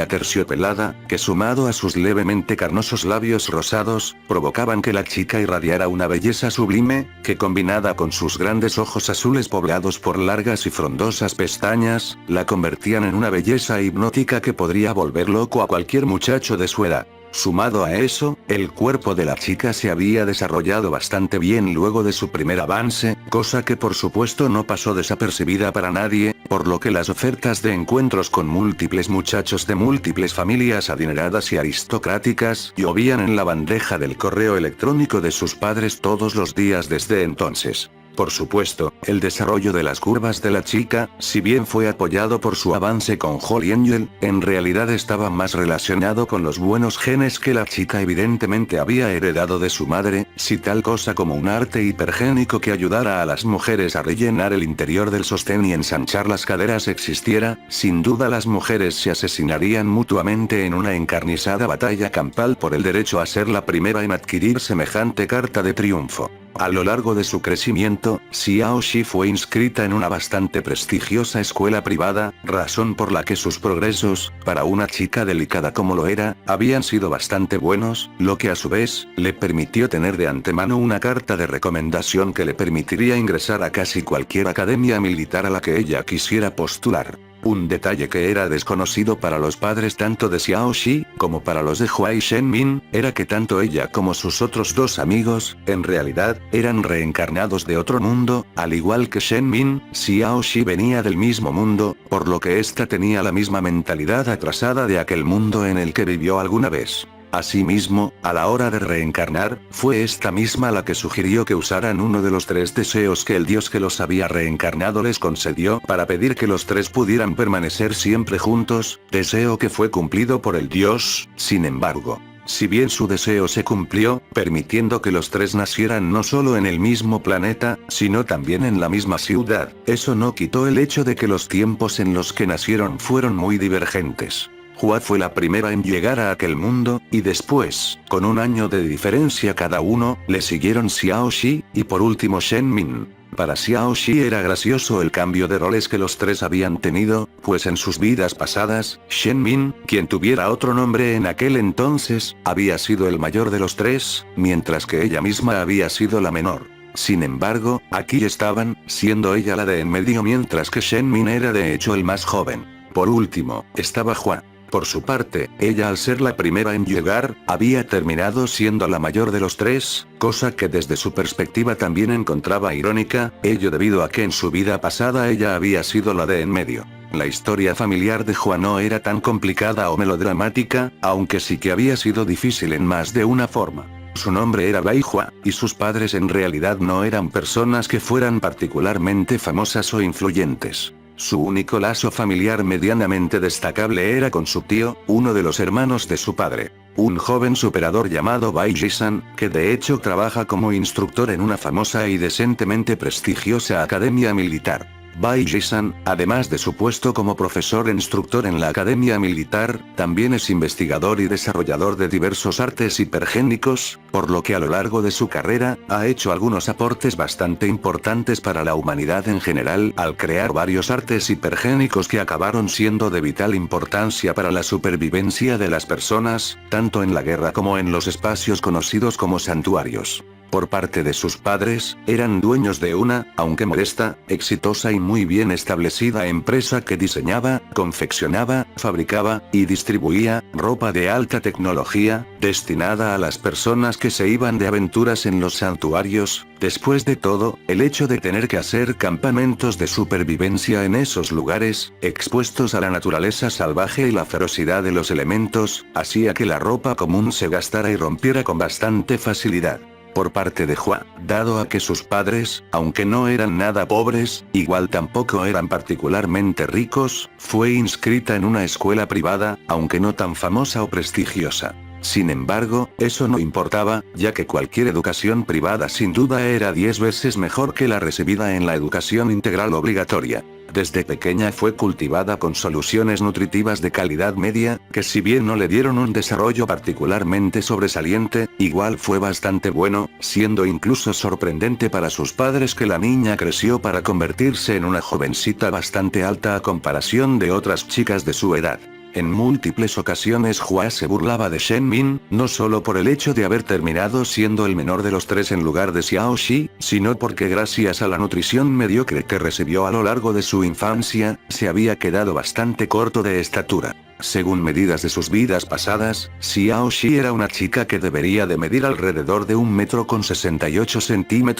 aterciopelada, que sumado a sus levemente carnosos labios rosados, provocaban que la chica irradiara una belleza sublime, que combinada con sus grandes ojos azules poblados por largas y frondosas pestañas, la convertían en una belleza hipnótica que podría volver loco a cualquier muchacho de su edad. Sumado a eso, el cuerpo de la chica se había desarrollado bastante bien luego de su primer avance, cosa que por supuesto no pasó desapercibida para nadie, por lo que las ofertas de encuentros con múltiples muchachos de múltiples familias adineradas y aristocráticas llovían en la bandeja del correo electrónico de sus padres todos los días desde entonces. Por supuesto, el desarrollo de las curvas de la chica, si bien fue apoyado por su avance con Holiangel, en realidad estaba más relacionado con los buenos genes que la chica evidentemente había heredado de su madre, si tal cosa como un arte hipergénico que ayudara a las mujeres a rellenar el interior del sostén y ensanchar las caderas existiera, sin duda las mujeres se asesinarían mutuamente en una encarnizada batalla campal por el derecho a ser la primera en adquirir semejante carta de triunfo. A lo largo de su crecimiento, Xiao Shi fue inscrita en una bastante prestigiosa escuela privada, razón por la que sus progresos, para una chica delicada como lo era, habían sido bastante buenos, lo que a su vez, le permitió tener de antemano una carta de recomendación que le permitiría ingresar a casi cualquier academia militar a la que ella quisiera postular. Un detalle que era desconocido para los padres tanto de Xiao Shi, como para los de Hua y Shen Min, era que tanto ella como sus otros dos amigos, en realidad, eran reencarnados de otro mundo, al igual que Shen Min, Xiao Shi venía del mismo mundo, por lo que ésta tenía la misma mentalidad atrasada de aquel mundo en el que vivió alguna vez. Asimismo, a la hora de reencarnar, fue esta misma la que sugirió que usaran uno de los 3 deseos que el dios que los había reencarnado les concedió para pedir que los 3 pudieran permanecer siempre juntos, deseo que fue cumplido por el dios, sin embargo. Si bien su deseo se cumplió, permitiendo que los 3 nacieran no solo en el mismo planeta, sino también en la misma ciudad, eso no quitó el hecho de que los tiempos en los que nacieron fueron muy divergentes. Hua fue la primera en llegar a aquel mundo, y después, con un año de diferencia cada uno, le siguieron Xiao Shi, y por último Shen Min. Para Xiao Shi era gracioso el cambio de roles que los 3 habían tenido, pues en sus vidas pasadas, Shen Min, quien tuviera otro nombre en aquel entonces, había sido el mayor de los 3, mientras que ella misma había sido la menor. Sin embargo, aquí estaban, siendo ella la de en medio mientras que Shen Min era de hecho el más joven. Por último, estaba Hua. Por su parte, ella al ser la primera en llegar, había terminado siendo la mayor de los 3, cosa que desde su perspectiva también encontraba irónica, ello debido a que en su vida pasada ella había sido la de en medio. La historia familiar de Hua no era tan complicada o melodramática, aunque sí que había sido difícil en más de una forma. Su nombre era Bai Hua, y sus padres en realidad no eran personas que fueran particularmente famosas o influyentes. Su único lazo familiar medianamente destacable era con su tío, uno de los hermanos de su padre. Un joven superador llamado Bai Ji-san, que de hecho trabaja como instructor en una famosa y decentemente prestigiosa academia militar. Bai Ji-san, además de su puesto como profesor e instructor en la academia militar, también es investigador y desarrollador de diversos artes hipergénicos, por lo que a lo largo de su carrera, ha hecho algunos aportes bastante importantes para la humanidad en general al crear varios artes hipergénicos que acabaron siendo de vital importancia para la supervivencia de las personas, tanto en la guerra como en los espacios conocidos como santuarios. Por parte de sus padres, eran dueños de una, aunque modesta, exitosa y muy bien establecida empresa que diseñaba, confeccionaba, fabricaba, y distribuía, ropa de alta tecnología, destinada a las personas que se iban de aventuras en los santuarios. Después de todo, el hecho de tener que hacer campamentos de supervivencia en esos lugares, expuestos a la naturaleza salvaje y la ferocidad de los elementos, hacía que la ropa común se gastara y rompiera con bastante facilidad. Por parte de Hua, dado a que sus padres, aunque no eran nada pobres, igual tampoco eran particularmente ricos, fue inscrita en una escuela privada, aunque no tan famosa o prestigiosa. Sin embargo, eso no importaba, ya que cualquier educación privada sin duda era 10 veces mejor que la recibida en la educación integral obligatoria. Desde pequeña fue cultivada con soluciones nutritivas de calidad media, que si bien no le dieron un desarrollo particularmente sobresaliente, igual fue bastante bueno, siendo incluso sorprendente para sus padres que la niña creció para convertirse en una jovencita bastante alta a comparación de otras chicas de su edad. En múltiples ocasiones Hua se burlaba de Shen Min, no solo por el hecho de haber terminado siendo el menor de los tres en lugar de Xiao Shi, sino porque gracias a la nutrición mediocre que recibió a lo largo de su infancia, se había quedado bastante corto de estatura. Según medidas de sus vidas pasadas, Xiao Shi era una chica que debería de medir alrededor de 1,68 m,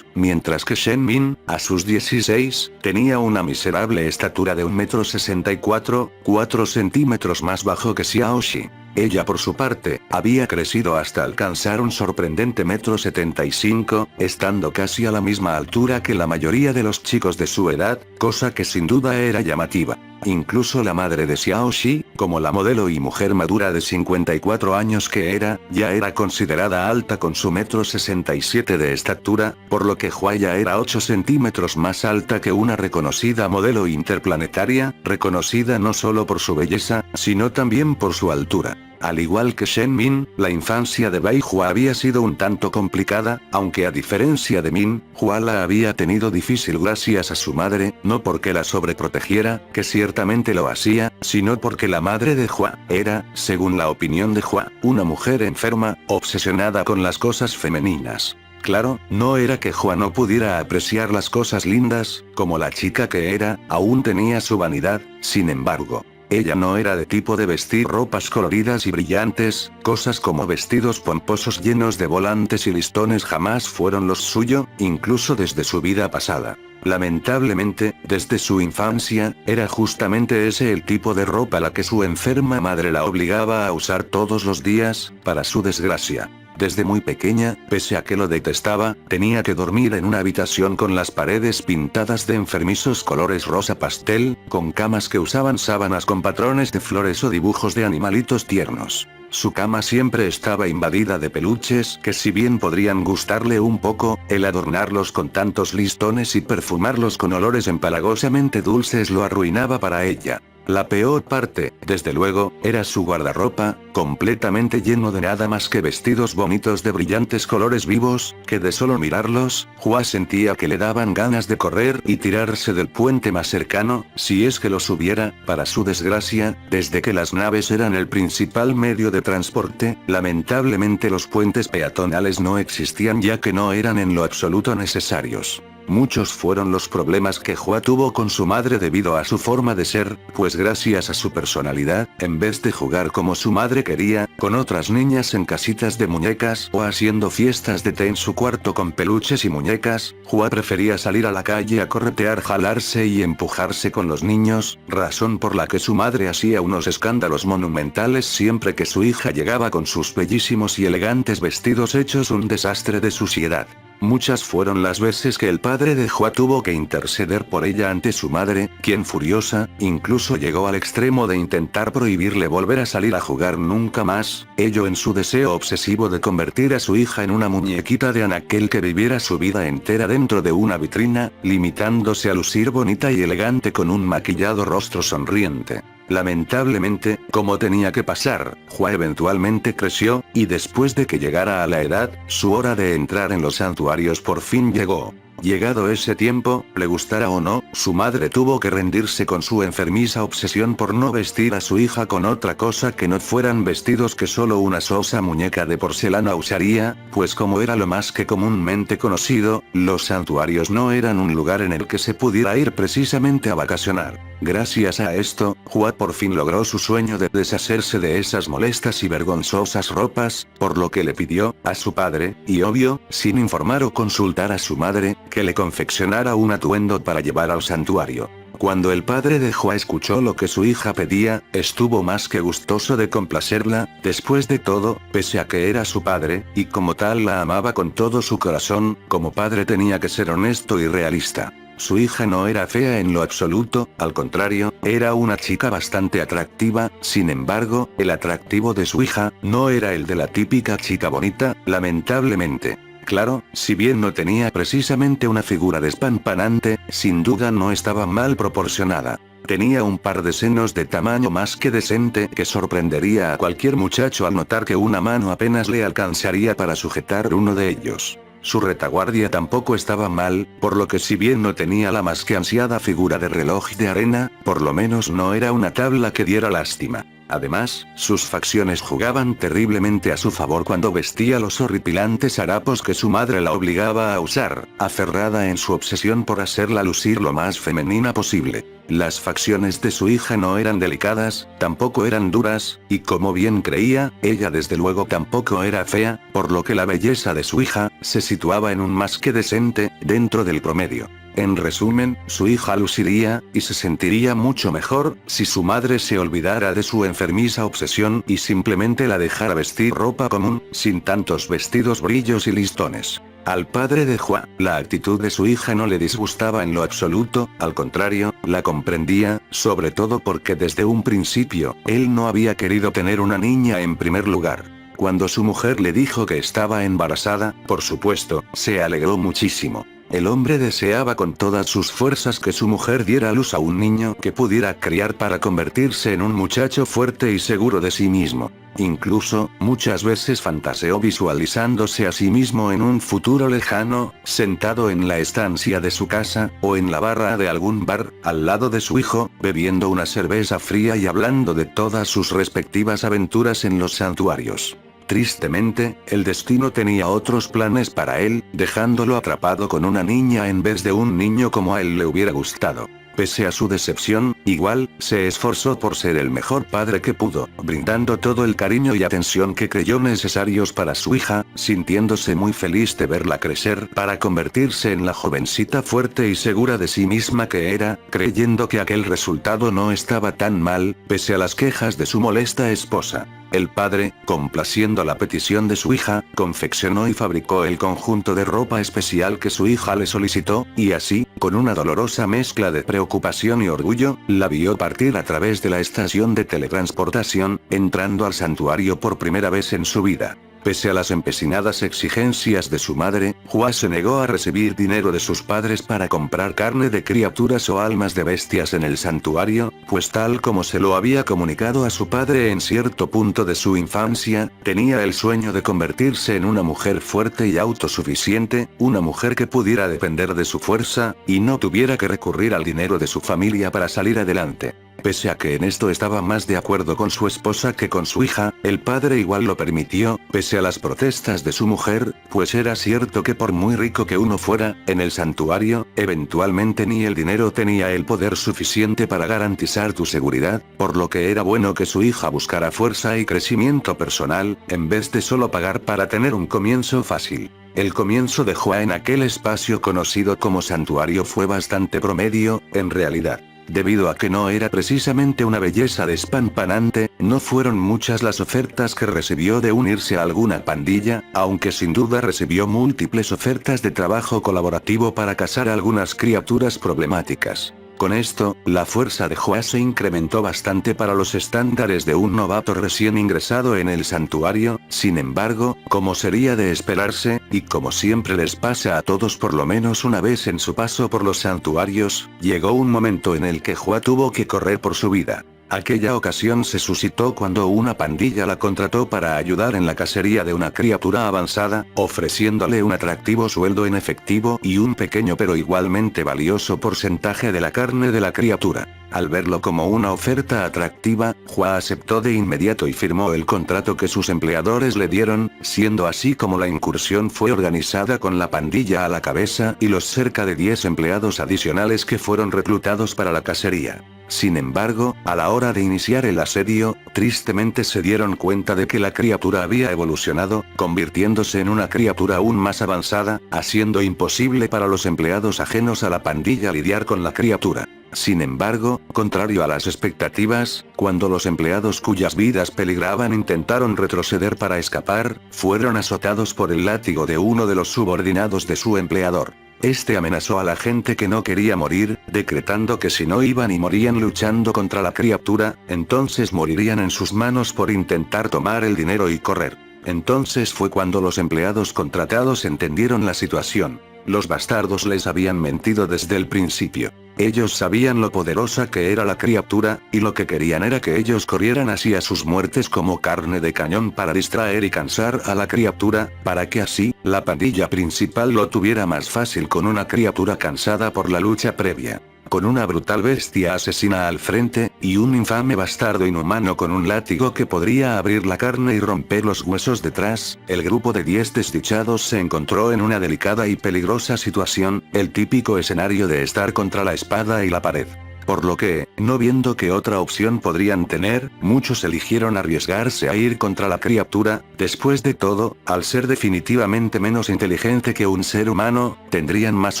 mientras que Shen Min, a sus 16, tenía una miserable estatura de 1,64 m, 4 centímetros más bajo que Xiao Shi. Ella por su parte, había crecido hasta alcanzar un sorprendente 1,75 m, estando casi a la misma altura que la mayoría de los chicos de su edad, cosa que sin duda era llamativa. Incluso la madre de Xiao Shi, como la modelo y mujer madura de 54 años que era, ya era considerada alta con su 1,67 m de estatura, por lo que Hua ya era 8 centímetros más alta que una reconocida modelo interplanetaria, reconocida no solo por su belleza, sino también por su altura. Al igual que Shen Min, la infancia de Bai Hua había sido un tanto complicada, aunque a diferencia de Min, Hua la había tenido difícil gracias a su madre, no porque la sobreprotegiera, que ciertamente lo hacía, sino porque la madre de Hua era, según la opinión de Hua, una mujer enferma, obsesionada con las cosas femeninas. Claro, no era que Hua no pudiera apreciar las cosas lindas, como la chica que era, aún tenía su vanidad, sin embargo. Ella no era de tipo de vestir ropas coloridas y brillantes, cosas como vestidos pomposos llenos de volantes y listones jamás fueron los suyo, incluso desde su vida pasada. Lamentablemente, desde su infancia, era justamente ese el tipo de ropa la que su enferma madre la obligaba a usar todos los días, para su desgracia. Desde muy pequeña, pese a que lo detestaba, tenía que dormir en una habitación con las paredes pintadas de enfermizos colores rosa pastel, con camas que usaban sábanas con patrones de flores o dibujos de animalitos tiernos. Su cama siempre estaba invadida de peluches que si bien podrían gustarle un poco, el adornarlos con tantos listones y perfumarlos con olores empalagosamente dulces lo arruinaba para ella. La peor parte, desde luego, era su guardarropa, completamente lleno de nada más que vestidos bonitos de brillantes colores vivos, que de solo mirarlos, Hua sentía que le daban ganas de correr y tirarse del puente más cercano, si es que los hubiera. Para su desgracia, desde que las naves eran el principal medio de transporte, lamentablemente los puentes peatonales no existían ya que no eran en lo absoluto necesarios. Muchos fueron los problemas que Hua tuvo con su madre debido a su forma de ser, pues gracias a su personalidad, en vez de jugar como su madre quería, con otras niñas en casitas de muñecas o haciendo fiestas de té en su cuarto con peluches y muñecas, Hua prefería salir a la calle a corretear, jalarse y empujarse con los niños, razón por la que su madre hacía unos escándalos monumentales siempre que su hija llegaba con sus bellísimos y elegantes vestidos hechos un desastre de suciedad. Muchas fueron las veces que el padre de Hua tuvo que interceder por ella ante su madre, quien furiosa, incluso llegó al extremo de intentar prohibirle volver a salir a jugar nunca más, ello en su deseo obsesivo de convertir a su hija en una muñequita de anaquel que viviera su vida entera dentro de una vitrina, limitándose a lucir bonita y elegante con un maquillado rostro sonriente. Lamentablemente, como tenía que pasar, Hua eventualmente creció, y después de que llegara a la edad, su hora de entrar en los santuarios por fin llegó. Llegado ese tiempo, le gustara o no, su madre tuvo que rendirse con su enfermiza obsesión por no vestir a su hija con otra cosa que no fueran vestidos que solo una sosa muñeca de porcelana usaría, pues como era lo más que comúnmente conocido, los santuarios no eran un lugar en el que se pudiera ir precisamente a vacacionar. Gracias a esto, Hua por fin logró su sueño de deshacerse de esas molestas y vergonzosas ropas, por lo que le pidió a su padre, y obvio, sin informar o consultar a su madre, que le confeccionara un atuendo para llevar al santuario. Cuando el padre de Hua escuchó lo que su hija pedía, estuvo más que gustoso de complacerla. Después de todo, pese a que era su padre, y como tal la amaba con todo su corazón, como padre tenía que ser honesto y realista. Su hija no era fea en lo absoluto, al contrario, era una chica bastante atractiva. Sin embargo, el atractivo de su hija no era el de la típica chica bonita, lamentablemente. Claro, si bien no tenía precisamente una figura despampanante, sin duda no estaba mal proporcionada. Tenía un par de senos de tamaño más que decente que sorprendería a cualquier muchacho al notar que una mano apenas le alcanzaría para sujetar uno de ellos. Su retaguardia tampoco estaba mal, por lo que si bien no tenía la más que ansiada figura de reloj de arena, por lo menos no era una tabla que diera lástima. Además, sus facciones jugaban terriblemente a su favor cuando vestía los horripilantes harapos que su madre la obligaba a usar, aferrada en su obsesión por hacerla lucir lo más femenina posible. Las facciones de su hija no eran delicadas, tampoco eran duras, y como bien creía, ella desde luego tampoco era fea, por lo que la belleza de su hija se situaba en un más que decente, dentro del promedio. En resumen, su hija luciría, y se sentiría mucho mejor, si su madre se olvidara de su enfermiza obsesión y simplemente la dejara vestir ropa común, sin tantos vestidos, brillos y listones. Al padre de Hua, la actitud de su hija no le disgustaba en lo absoluto, al contrario, la comprendía, sobre todo porque desde un principio, él no había querido tener una niña en primer lugar. Cuando su mujer le dijo que estaba embarazada, por supuesto, se alegró muchísimo. El hombre deseaba con todas sus fuerzas que su mujer diera a luz a un niño que pudiera criar para convertirse en un muchacho fuerte y seguro de sí mismo. Incluso, muchas veces fantaseó visualizándose a sí mismo en un futuro lejano, sentado en la estancia de su casa, o en la barra de algún bar, al lado de su hijo, bebiendo una cerveza fría y hablando de todas sus respectivas aventuras en los santuarios. Tristemente, el destino tenía otros planes para él, dejándolo atrapado con una niña en vez de un niño como a él le hubiera gustado. Pese a su decepción, igual, se esforzó por ser el mejor padre que pudo, brindando todo el cariño y atención que creyó necesarios para su hija, sintiéndose muy feliz de verla crecer para convertirse en la jovencita fuerte y segura de sí misma que era, creyendo que aquel resultado no estaba tan mal, pese a las quejas de su molesta esposa. El padre, complaciendo la petición de su hija, confeccionó y fabricó el conjunto de ropa especial que su hija le solicitó, y así, con una dolorosa mezcla de preocupación y orgullo, la vio partir a través de la estación de teletransportación, entrando al santuario por primera vez en su vida. Pese a las empecinadas exigencias de su madre, Hua se negó a recibir dinero de sus padres para comprar carne de criaturas o almas de bestias en el santuario, pues tal como se lo había comunicado a su padre en cierto punto de su infancia, tenía el sueño de convertirse en una mujer fuerte y autosuficiente, una mujer que pudiera depender de su fuerza, y no tuviera que recurrir al dinero de su familia para salir adelante. Pese a que en esto estaba más de acuerdo con su esposa que con su hija, el padre igual lo permitió, pese a las protestas de su mujer, pues era cierto que por muy rico que uno fuera, en el santuario, eventualmente ni el dinero tenía el poder suficiente para garantizar tu seguridad, por lo que era bueno que su hija buscara fuerza y crecimiento personal, en vez de solo pagar para tener un comienzo fácil. El comienzo de Hua en aquel espacio conocido como santuario fue bastante promedio, en realidad. Debido a que no era precisamente una belleza despampanante, no fueron muchas las ofertas que recibió de unirse a alguna pandilla, aunque sin duda recibió múltiples ofertas de trabajo colaborativo para cazar a algunas criaturas problemáticas. Con esto, la fuerza de Hua se incrementó bastante para los estándares de un novato recién ingresado en el santuario. Sin embargo, como sería de esperarse, y como siempre les pasa a todos por lo menos una vez en su paso por los santuarios, llegó un momento en el que Hua tuvo que correr por su vida. Aquella ocasión se suscitó cuando una pandilla la contrató para ayudar en la cacería de una criatura avanzada, ofreciéndole un atractivo sueldo en efectivo y un pequeño pero igualmente valioso porcentaje de la carne de la criatura. Al verlo como una oferta atractiva, Hua aceptó de inmediato y firmó el contrato que sus empleadores le dieron, siendo así como la incursión fue organizada con la pandilla a la cabeza y los cerca de 10 empleados adicionales que fueron reclutados para la cacería. Sin embargo, a la hora de iniciar el asedio, tristemente se dieron cuenta de que la criatura había evolucionado, convirtiéndose en una criatura aún más avanzada, haciendo imposible para los empleados ajenos a la pandilla lidiar con la criatura. Sin embargo, contrario a las expectativas, cuando los empleados cuyas vidas peligraban intentaron retroceder para escapar, fueron azotados por el látigo de uno de los subordinados de su empleador. Este amenazó a la gente que no quería morir, decretando que si no iban y morían luchando contra la criatura, entonces morirían en sus manos por intentar tomar el dinero y correr. Entonces fue cuando los empleados contratados entendieron la situación. Los bastardos les habían mentido desde el principio. Ellos sabían lo poderosa que era la criatura, y lo que querían era que ellos corrieran hacia sus muertes como carne de cañón para distraer y cansar a la criatura, para que así, la pandilla principal lo tuviera más fácil con una criatura cansada por la lucha previa. Con una brutal bestia asesina al frente, y un infame bastardo inhumano con un látigo que podría abrir la carne y romper los huesos detrás, el grupo de 10 desdichados se encontró en una delicada y peligrosa situación, el típico escenario de estar contra la espada y la pared. Por lo que, no viendo qué otra opción podrían tener, muchos eligieron arriesgarse a ir contra la criatura. Después de todo, al ser definitivamente menos inteligente que un ser humano, tendrían más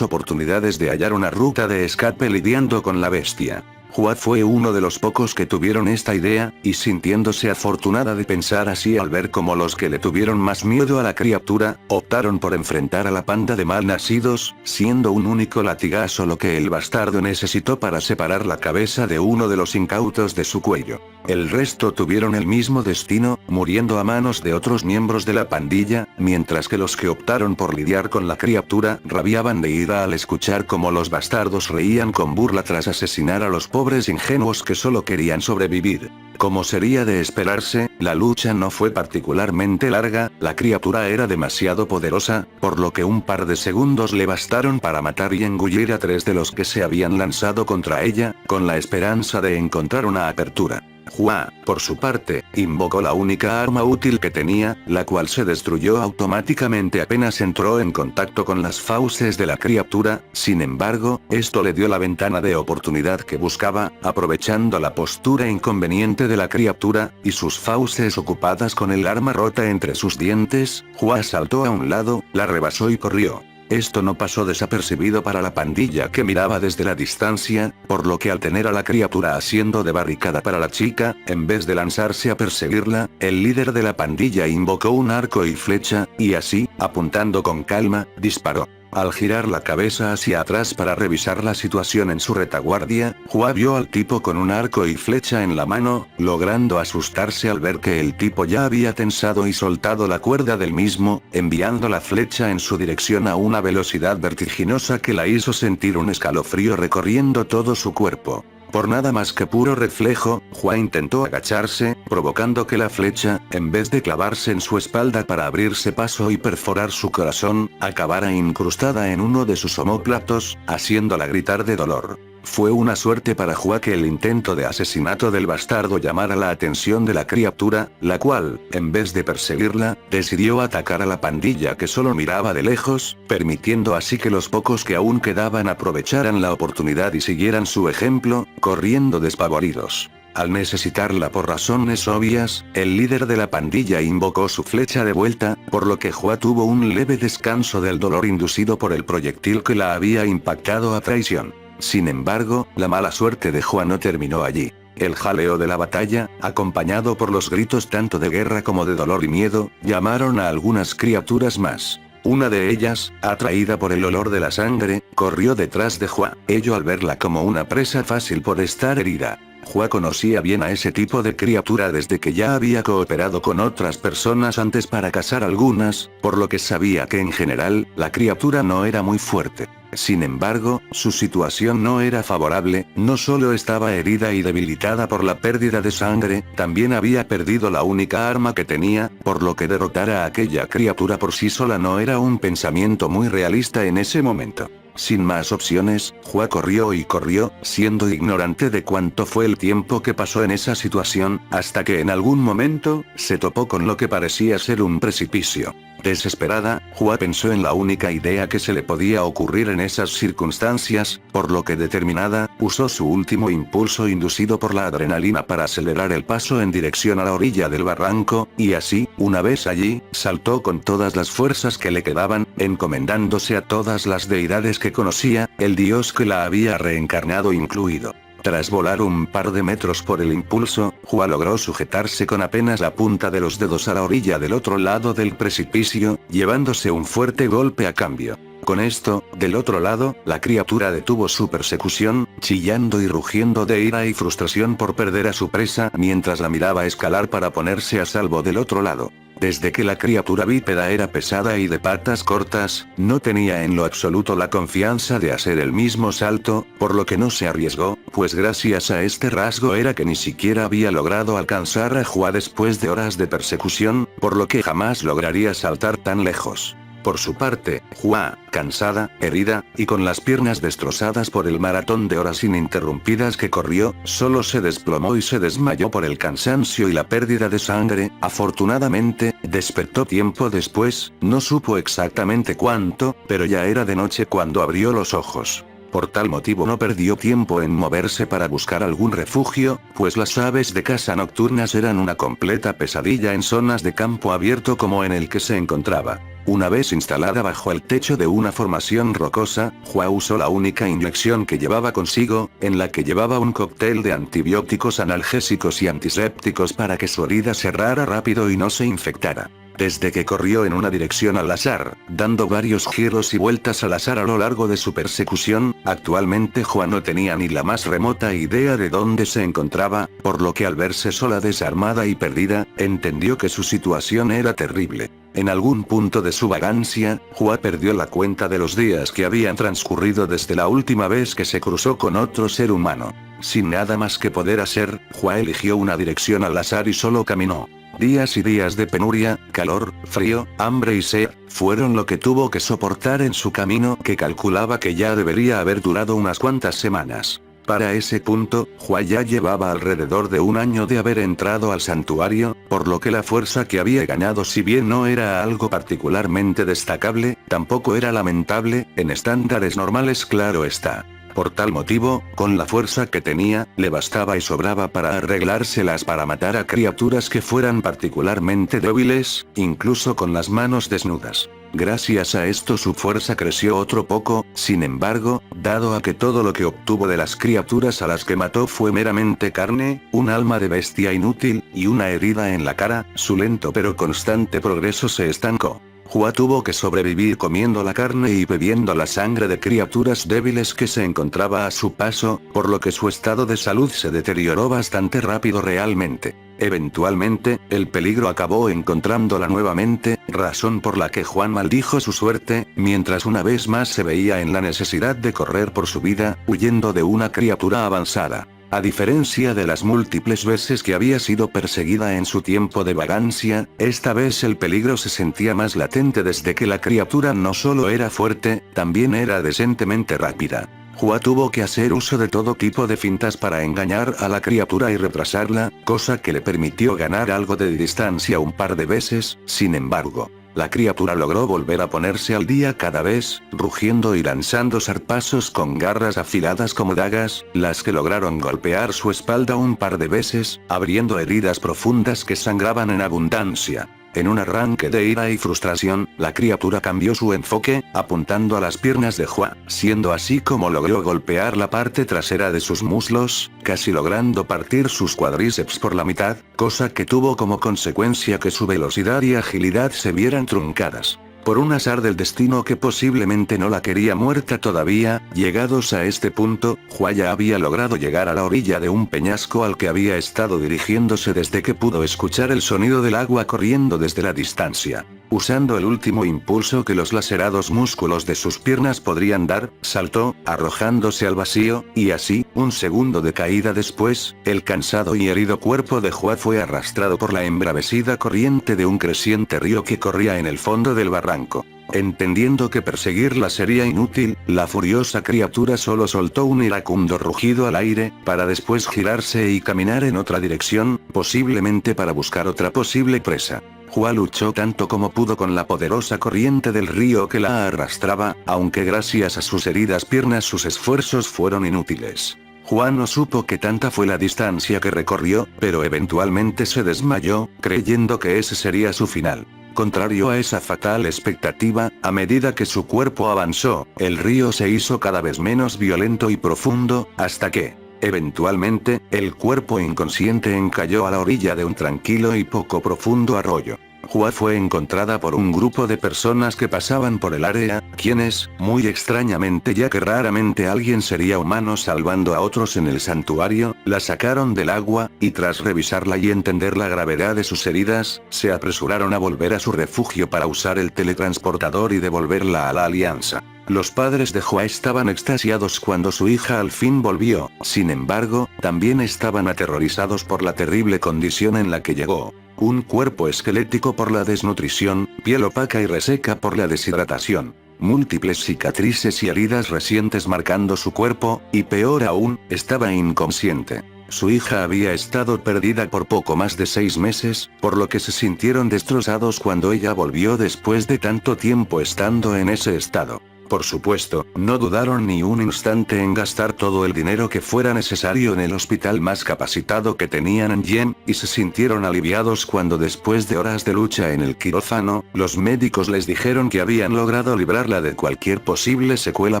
oportunidades de hallar una ruta de escape lidiando con la bestia. Hua fue uno de los pocos que tuvieron esta idea, y sintiéndose afortunada de pensar así al ver cómo los que le tuvieron más miedo a la criatura, optaron por enfrentar a la panda de malnacidos, siendo un único latigazo lo que el bastardo necesitó para separar la cabeza de uno de los incautos de su cuello. El resto tuvieron el mismo destino, muriendo a manos de otros miembros de la pandilla, mientras que los que optaron por lidiar con la criatura rabiaban de ira al escuchar cómo los bastardos reían con burla tras asesinar a los pobres ingenuos que solo querían sobrevivir. Como sería de esperarse, la lucha no fue particularmente larga, la criatura era demasiado poderosa, por lo que un par de segundos le bastaron para matar y engullir a 3 de los que se habían lanzado contra ella, con la esperanza de encontrar una apertura. Hua, por su parte, invocó la única arma útil que tenía, la cual se destruyó automáticamente apenas entró en contacto con las fauces de la criatura. Sin embargo, esto le dio la ventana de oportunidad que buscaba, aprovechando la postura inconveniente de la criatura, y sus fauces ocupadas con el arma rota entre sus dientes. Hua saltó a un lado, la rebasó y corrió. Esto no pasó desapercibido para la pandilla que miraba desde la distancia, por lo que al tener a la criatura haciendo de barricada para la chica, en vez de lanzarse a perseguirla, el líder de la pandilla invocó un arco y flecha, y así, apuntando con calma, disparó. Al girar la cabeza hacia atrás para revisar la situación en su retaguardia, Hua vio al tipo con un arco y flecha en la mano, logrando asustarse al ver que el tipo ya había tensado y soltado la cuerda del mismo, enviando la flecha en su dirección a una velocidad vertiginosa que la hizo sentir un escalofrío recorriendo todo su cuerpo. Por nada más que puro reflejo, Hua intentó agacharse, provocando que la flecha, en vez de clavarse en su espalda para abrirse paso y perforar su corazón, acabara incrustada en uno de sus omóplatos, haciéndola gritar de dolor. Fue una suerte para Hua que el intento de asesinato del bastardo llamara la atención de la criatura, la cual, en vez de perseguirla, decidió atacar a la pandilla que solo miraba de lejos, permitiendo así que los pocos que aún quedaban aprovecharan la oportunidad y siguieran su ejemplo, corriendo despavoridos. Al necesitarla por razones obvias, el líder de la pandilla invocó su flecha de vuelta, por lo que Hua tuvo un leve descanso del dolor inducido por el proyectil que la había impactado a traición. Sin embargo, la mala suerte de Hua no terminó allí. El jaleo de la batalla, acompañado por los gritos tanto de guerra como de dolor y miedo, llamaron a algunas criaturas más. Una de ellas, atraída por el olor de la sangre, corrió detrás de Hua, ello al verla como una presa fácil por estar herida. Hua conocía bien a ese tipo de criatura desde que ya había cooperado con otras personas antes para cazar algunas, por lo que sabía que en general, la criatura no era muy fuerte. Sin embargo, su situación no era favorable, no solo estaba herida y debilitada por la pérdida de sangre, también había perdido la única arma que tenía, por lo que derrotar a aquella criatura por sí sola no era un pensamiento muy realista en ese momento. Sin más opciones, Hua corrió y corrió, siendo ignorante de cuánto fue el tiempo que pasó en esa situación, hasta que en algún momento, se topó con lo que parecía ser un precipicio. Desesperada, Hua pensó en la única idea que se le podía ocurrir en esas circunstancias, por lo que determinada, usó su último impulso inducido por la adrenalina para acelerar el paso en dirección a la orilla del barranco, y así, una vez allí, saltó con todas las fuerzas que le quedaban, encomendándose a todas las deidades que conocía, el dios que la había reencarnado incluido. Tras volar un par de metros por el impulso, Hua logró sujetarse con apenas la punta de los dedos a la orilla del otro lado del precipicio, llevándose un fuerte golpe a cambio. Con esto, del otro lado, la criatura detuvo su persecución, chillando y rugiendo de ira y frustración por perder a su presa mientras la miraba escalar para ponerse a salvo del otro lado. Desde que la criatura bípeda era pesada y de patas cortas, no tenía en lo absoluto la confianza de hacer el mismo salto, por lo que no se arriesgó, pues gracias a este rasgo era que ni siquiera había logrado alcanzar a Hua después de horas de persecución, por lo que jamás lograría saltar tan lejos. Por su parte, Hua, cansada, herida, y con las piernas destrozadas por el maratón de horas ininterrumpidas que corrió, solo se desplomó y se desmayó por el cansancio y la pérdida de sangre. Afortunadamente, despertó tiempo después, no supo exactamente cuánto, pero ya era de noche cuando abrió los ojos. Por tal motivo no perdió tiempo en moverse para buscar algún refugio, pues las aves de caza nocturnas eran una completa pesadilla en zonas de campo abierto como en el que se encontraba. Una vez instalada bajo el techo de una formación rocosa, Hua usó la única inyección que llevaba consigo, en la que llevaba un cóctel de antibióticos, analgésicos y antisépticos para que su herida cerrara rápido y no se infectara. Desde que corrió en una dirección al azar, dando varios giros y vueltas al azar a lo largo de su persecución, actualmente Hua no tenía ni la más remota idea de dónde se encontraba, por lo que al verse sola, desarmada y perdida, entendió que su situación era terrible. En algún punto de su vagancia, Hua perdió la cuenta de los días que habían transcurrido desde la última vez que se cruzó con otro ser humano. Sin nada más que poder hacer, Hua eligió una dirección al azar y solo caminó. Días y días de penuria, calor, frío, hambre y sed, fueron lo que tuvo que soportar en su camino, que calculaba que ya debería haber durado unas cuantas semanas. Para ese punto, Hua ya llevaba alrededor de un año de haber entrado al santuario, por lo que la fuerza que había ganado, si bien no era algo particularmente destacable, tampoco era lamentable, en estándares normales, claro está. Por tal motivo, con la fuerza que tenía, le bastaba y sobraba para arreglárselas para matar a criaturas que fueran particularmente débiles, incluso con las manos desnudas. Gracias a esto su fuerza creció otro poco, sin embargo, dado a que todo lo que obtuvo de las criaturas a las que mató fue meramente carne, un alma de bestia inútil, y una herida en la cara, su lento pero constante progreso se estancó. Hua tuvo que sobrevivir comiendo la carne y bebiendo la sangre de criaturas débiles que se encontraba a su paso, por lo que su estado de salud se deterioró bastante rápido realmente. Eventualmente, el peligro acabó encontrándola nuevamente, razón por la que Juan maldijo su suerte, mientras una vez más se veía en la necesidad de correr por su vida, huyendo de una criatura avanzada. A diferencia de las múltiples veces que había sido perseguida en su tiempo de vagancia, esta vez el peligro se sentía más latente desde que la criatura no solo era fuerte, también era decentemente rápida. Hua tuvo que hacer uso de todo tipo de fintas para engañar a la criatura y retrasarla, cosa que le permitió ganar algo de distancia un par de veces. Sin embargo, la criatura logró volver a ponerse al día cada vez, rugiendo y lanzando zarpazos con garras afiladas como dagas, las que lograron golpear su espalda un par de veces, abriendo heridas profundas que sangraban en abundancia. En un arranque de ira y frustración, la criatura cambió su enfoque, apuntando a las piernas de Hua, siendo así como logró golpear la parte trasera de sus muslos, casi logrando partir sus cuádriceps por la mitad, cosa que tuvo como consecuencia que su velocidad y agilidad se vieran truncadas. Por un azar del destino que posiblemente no la quería muerta todavía, llegados a este punto, Hua ya había logrado llegar a la orilla de un peñasco al que había estado dirigiéndose desde que pudo escuchar el sonido del agua corriendo desde la distancia. Usando el último impulso que los lacerados músculos de sus piernas podrían dar, saltó, arrojándose al vacío, y así, un segundo de caída después, el cansado y herido cuerpo de Hua fue arrastrado por la embravecida corriente de un creciente río que corría en el fondo del barranco. Entendiendo que perseguirla sería inútil, la furiosa criatura solo soltó un iracundo rugido al aire, para después girarse y caminar en otra dirección, posiblemente para buscar otra posible presa. Hua luchó tanto como pudo con la poderosa corriente del río que la arrastraba, aunque gracias a sus heridas piernas sus esfuerzos fueron inútiles. Hua no supo qué tanta fue la distancia que recorrió, pero eventualmente se desmayó, creyendo que ese sería su final. Contrario a esa fatal expectativa, a medida que su cuerpo avanzó, el río se hizo cada vez menos violento y profundo, hasta que, eventualmente, el cuerpo inconsciente encalló a la orilla de un tranquilo y poco profundo arroyo. Hua fue encontrada por un grupo de personas que pasaban por el área, quienes, muy extrañamente ya que raramente alguien sería humano salvando a otros en el santuario, la sacaron del agua, y tras revisarla y entender la gravedad de sus heridas, se apresuraron a volver a su refugio para usar el teletransportador y devolverla a la Alianza. Los padres de Hua estaban extasiados cuando su hija al fin volvió, sin embargo, también estaban aterrorizados por la terrible condición en la que llegó. Un cuerpo esquelético por la desnutrición, piel opaca y reseca por la deshidratación. Múltiples cicatrices y heridas recientes marcando su cuerpo, y peor aún, estaba inconsciente. Su hija había estado perdida por poco más de 6 meses, por lo que se sintieron destrozados cuando ella volvió después de tanto tiempo estando en ese estado. Por supuesto, no dudaron ni un instante en gastar todo el dinero que fuera necesario en el hospital más capacitado que tenían en Yen, y se sintieron aliviados cuando después de horas de lucha en el quirófano, los médicos les dijeron que habían logrado librarla de cualquier posible secuela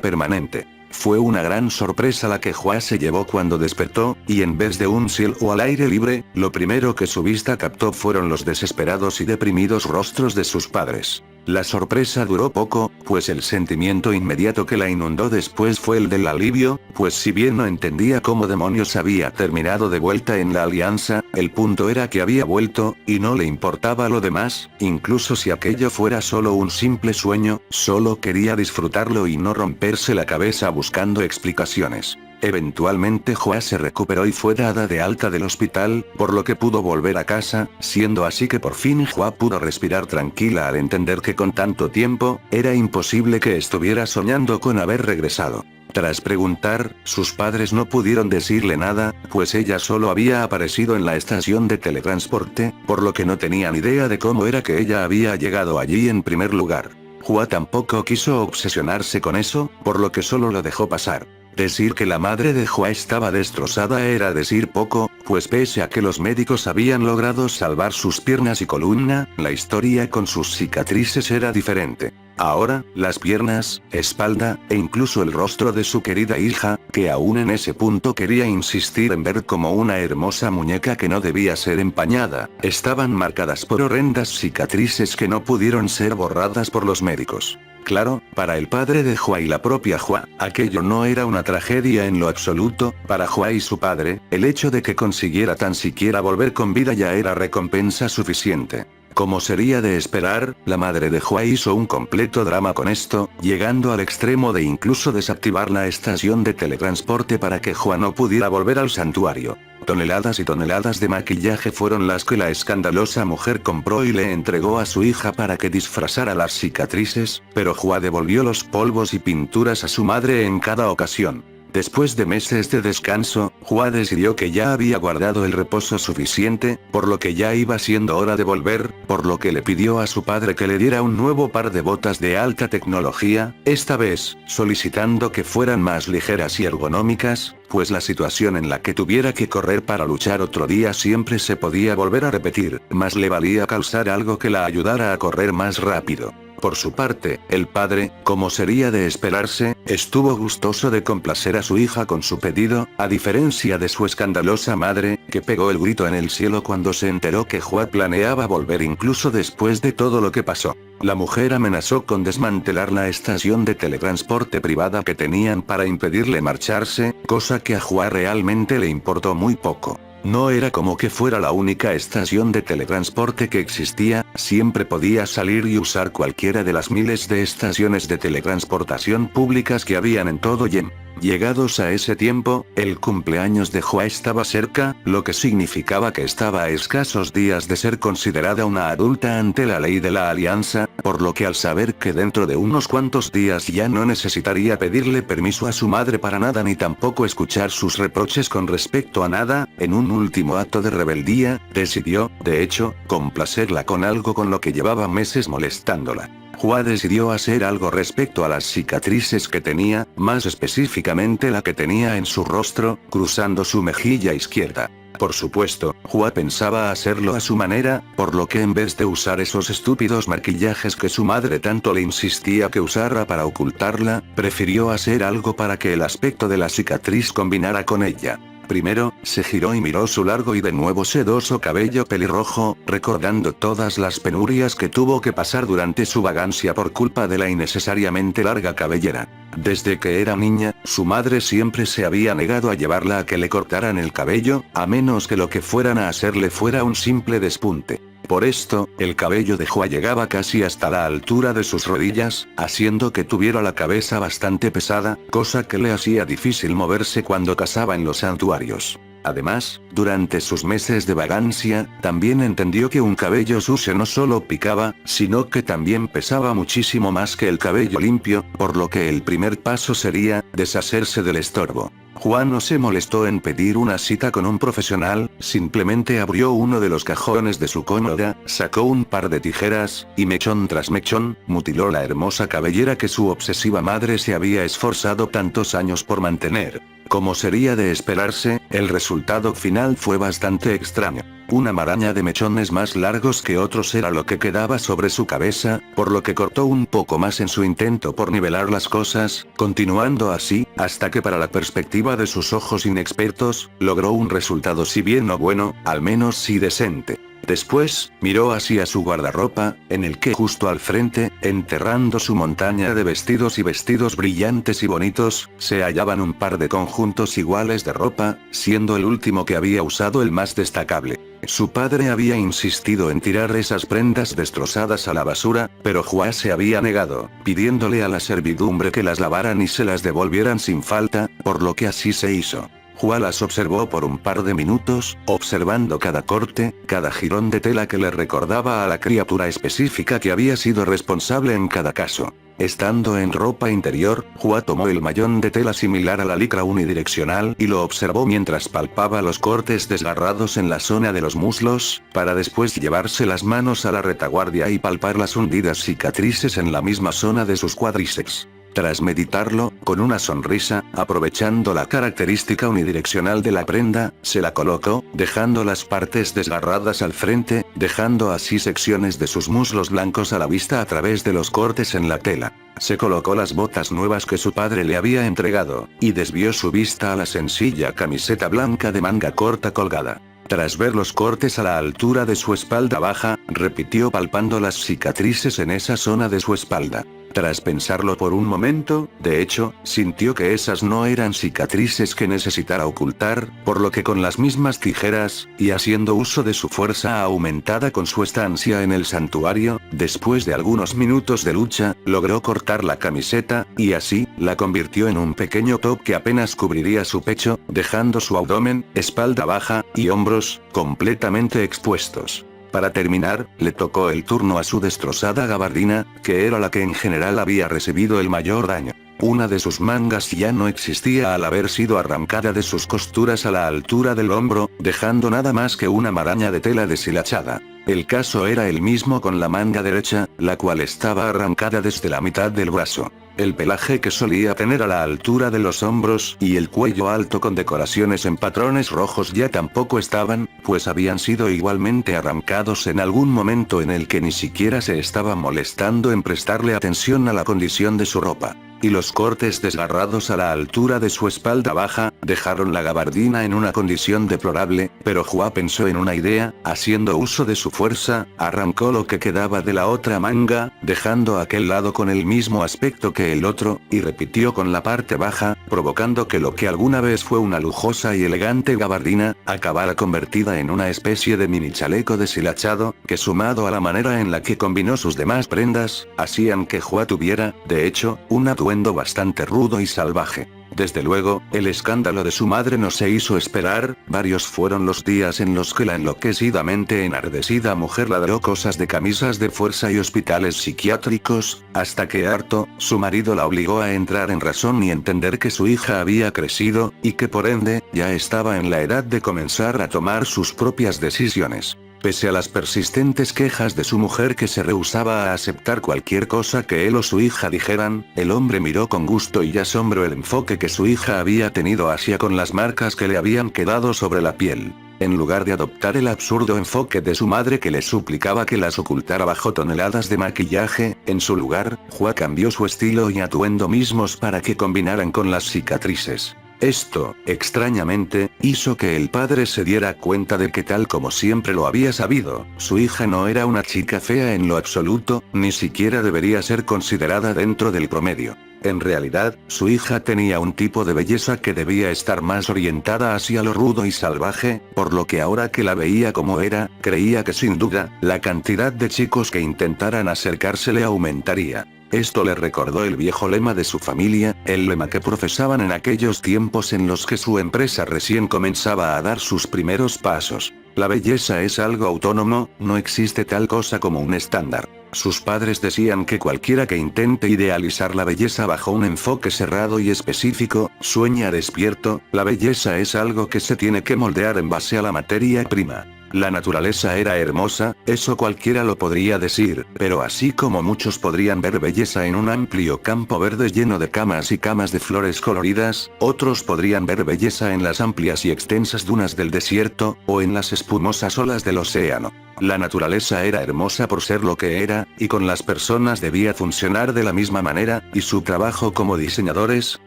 permanente. Fue una gran sorpresa la que Hua se llevó cuando despertó, y en vez de un cielo al aire libre, lo primero que su vista captó fueron los desesperados y deprimidos rostros de sus padres. La sorpresa duró poco, pues el sentimiento inmediato que la inundó después fue el del alivio, pues si bien no entendía cómo demonios había terminado de vuelta en la Alianza, el punto era que había vuelto, y no le importaba lo demás, incluso si aquello fuera solo un simple sueño, solo quería disfrutarlo y no romperse la cabeza buscando explicaciones. Eventualmente Hua se recuperó y fue dada de alta del hospital, por lo que pudo volver a casa, siendo así que por fin Hua pudo respirar tranquila al entender que con tanto tiempo, era imposible que estuviera soñando con haber regresado. Tras preguntar, sus padres no pudieron decirle nada, pues ella solo había aparecido en la estación de teletransporte, por lo que no tenían idea de cómo era que ella había llegado allí en primer lugar. Hua tampoco quiso obsesionarse con eso, por lo que solo lo dejó pasar. Decir que la madre de Hua estaba destrozada era decir poco, pues pese a que los médicos habían logrado salvar sus piernas y columna, la historia con sus cicatrices era diferente. Ahora, las piernas, espalda, e incluso el rostro de su querida hija, que aún en ese punto quería insistir en ver como una hermosa muñeca que no debía ser empañada, estaban marcadas por horrendas cicatrices que no pudieron ser borradas por los médicos. Claro, para el padre de Hua y la propia Hua, aquello no era una tragedia en lo absoluto, para Hua y su padre, el hecho de que consiguiera tan siquiera volver con vida ya era recompensa suficiente. Como sería de esperar, la madre de Hua hizo un completo drama con esto, llegando al extremo de incluso desactivar la estación de teletransporte para que Hua no pudiera volver al santuario. Toneladas y toneladas de maquillaje fueron las que la escandalosa mujer compró y le entregó a su hija para que disfrazara las cicatrices, pero Hua devolvió los polvos y pinturas a su madre en cada ocasión. Después de meses de descanso, Hua decidió que ya había guardado el reposo suficiente, por lo que ya iba siendo hora de volver, por lo que le pidió a su padre que le diera un nuevo par de botas de alta tecnología, esta vez, solicitando que fueran más ligeras y ergonómicas, pues la situación en la que tuviera que correr para luchar otro día siempre se podía volver a repetir, más le valía calzar algo que la ayudara a correr más rápido. Por su parte, el padre, como sería de esperarse, estuvo gustoso de complacer a su hija con su pedido, a diferencia de su escandalosa madre, que pegó el grito en el cielo cuando se enteró que Hua planeaba volver incluso después de todo lo que pasó. La mujer amenazó con desmantelar la estación de teletransporte privada que tenían para impedirle marcharse, cosa que a Hua realmente le importó muy poco. No era como que fuera la única estación de teletransporte que existía, siempre podía salir y usar cualquiera de las miles de estaciones de teletransportación públicas que habían en todo Yen. Llegados a ese tiempo, el cumpleaños de Hua estaba cerca, lo que significaba que estaba a escasos días de ser considerada una adulta ante la ley de la alianza, por lo que al saber que dentro de unos cuantos días ya no necesitaría pedirle permiso a su madre para nada ni tampoco escuchar sus reproches con respecto a nada, en un último acto de rebeldía, decidió, de hecho, complacerla con algo con lo que llevaba meses molestándola. Hua decidió hacer algo respecto a las cicatrices que tenía, más específicamente la que tenía en su rostro, cruzando su mejilla izquierda. Por supuesto, Hua pensaba hacerlo a su manera, por lo que en vez de usar esos estúpidos maquillajes que su madre tanto le insistía que usara para ocultarla, prefirió hacer algo para que el aspecto de la cicatriz combinara con ella. Primero, se giró y miró su largo y de nuevo sedoso cabello pelirrojo, recordando todas las penurias que tuvo que pasar durante su vagancia por culpa de la innecesariamente larga cabellera. Desde que era niña, su madre siempre se había negado a llevarla a que le cortaran el cabello, a menos que lo que fueran a hacerle fuera un simple despunte. Por esto, el cabello de Hua llegaba casi hasta la altura de sus rodillas, haciendo que tuviera la cabeza bastante pesada, cosa que le hacía difícil moverse cuando cazaba en los santuarios. Además, durante sus meses de vagancia, también entendió que un cabello sucio no solo picaba, sino que también pesaba muchísimo más que el cabello limpio, por lo que el primer paso sería, deshacerse del estorbo. Hua no se molestó en pedir una cita con un profesional, simplemente abrió uno de los cajones de su cómoda, sacó un par de tijeras, y mechón tras mechón, mutiló la hermosa cabellera que su obsesiva madre se había esforzado tantos años por mantener. Como sería de esperarse, el resultado final fue bastante extraño. Una maraña de mechones más largos que otros era lo que quedaba sobre su cabeza, por lo que cortó un poco más en su intento por nivelar las cosas, continuando así, hasta que para la perspectiva de sus ojos inexpertos, logró un resultado si bien no bueno, al menos sí decente. Después, miró hacia su guardarropa, en el que justo al frente, enterrando su montaña de vestidos y vestidos brillantes y bonitos, se hallaban un par de conjuntos iguales de ropa, siendo el último que había usado el más destacable. Su padre había insistido en tirar esas prendas destrozadas a la basura, pero Hua se había negado, pidiéndole a la servidumbre que las lavaran y se las devolvieran sin falta, por lo que así se hizo. Hua las observó por un par de minutos, observando cada corte, cada jirón de tela que le recordaba a la criatura específica que había sido responsable en cada caso. Estando en ropa interior, Hua tomó el mayón de tela similar a la licra unidireccional y lo observó mientras palpaba los cortes desgarrados en la zona de los muslos, para después llevarse las manos a la retaguardia y palpar las hundidas cicatrices en la misma zona de sus cuádriceps. Tras meditarlo, con una sonrisa, aprovechando la característica unidireccional de la prenda, se la colocó, dejando las partes desgarradas al frente, dejando así secciones de sus muslos blancos a la vista a través de los cortes en la tela. Se colocó las botas nuevas que su padre le había entregado, y desvió su vista a la sencilla camiseta blanca de manga corta colgada. Tras ver los cortes a la altura de su espalda baja, repitió palpando las cicatrices en esa zona de su espalda. Tras pensarlo por un momento, de hecho, sintió que esas no eran cicatrices que necesitara ocultar, por lo que con las mismas tijeras, y haciendo uso de su fuerza aumentada con su estancia en el santuario, después de algunos minutos de lucha, logró cortar la camiseta, y así, la convirtió en un pequeño top que apenas cubriría su pecho, dejando su abdomen, espalda baja, y hombros, completamente expuestos. Para terminar, le tocó el turno a su destrozada gabardina, que era la que en general había recibido el mayor daño. Una de sus mangas ya no existía al haber sido arrancada de sus costuras a la altura del hombro, dejando nada más que una maraña de tela deshilachada. El caso era el mismo con la manga derecha, la cual estaba arrancada desde la mitad del brazo. El pelaje que solía tener a la altura de los hombros y el cuello alto con decoraciones en patrones rojos ya tampoco estaban, pues habían sido igualmente arrancados en algún momento en el que ni siquiera se estaba molestando en prestarle atención a la condición de su ropa. Y los cortes desgarrados a la altura de su espalda baja, dejaron la gabardina en una condición deplorable, pero Hua pensó en una idea, haciendo uso de su fuerza, arrancó lo que quedaba de la otra manga, dejando aquel lado con el mismo aspecto que el otro, y repitió con la parte baja, provocando que lo que alguna vez fue una lujosa y elegante gabardina, acabara convertida en una especie de mini chaleco deshilachado, que sumado a la manera en la que combinó sus demás prendas, hacían que Hua tuviera, de hecho, un atuendo bastante rudo y salvaje. Desde luego, el escándalo de su madre no se hizo esperar, varios fueron los días en los que la enloquecidamente enardecida mujer ladró cosas de camisas de fuerza y hospitales psiquiátricos, hasta que harto, su marido la obligó a entrar en razón y entender que su hija había crecido, y que por ende, ya estaba en la edad de comenzar a tomar sus propias decisiones. Pese a las persistentes quejas de su mujer que se rehusaba a aceptar cualquier cosa que él o su hija dijeran, el hombre miró con gusto y asombro el enfoque que su hija había tenido hacia con las marcas que le habían quedado sobre la piel. En lugar de adoptar el absurdo enfoque de su madre que le suplicaba que las ocultara bajo toneladas de maquillaje, en su lugar, Hua cambió su estilo y atuendo mismos para que combinaran con las cicatrices. Esto, extrañamente, hizo que el padre se diera cuenta de que tal como siempre lo había sabido, su hija no era una chica fea en lo absoluto, ni siquiera debería ser considerada dentro del promedio. En realidad, su hija tenía un tipo de belleza que debía estar más orientada hacia lo rudo y salvaje, por lo que ahora que la veía como era, creía que sin duda, la cantidad de chicos que intentaran acercársele aumentaría. Esto le recordó el viejo lema de su familia, el lema que profesaban en aquellos tiempos en los que su empresa recién comenzaba a dar sus primeros pasos. La belleza es algo autónomo, no existe tal cosa como un estándar. Sus padres decían que cualquiera que intente idealizar la belleza bajo un enfoque cerrado y específico, sueña despierto, la belleza es algo que se tiene que moldear en base a la materia prima. La naturaleza era hermosa, eso cualquiera lo podría decir, pero así como muchos podrían ver belleza en un amplio campo verde lleno de camas y camas de flores coloridas, otros podrían ver belleza en las amplias y extensas dunas del desierto, o en las espumosas olas del océano. La naturaleza era hermosa por ser lo que era, y con las personas debía funcionar de la misma manera, y su trabajo como diseñadores,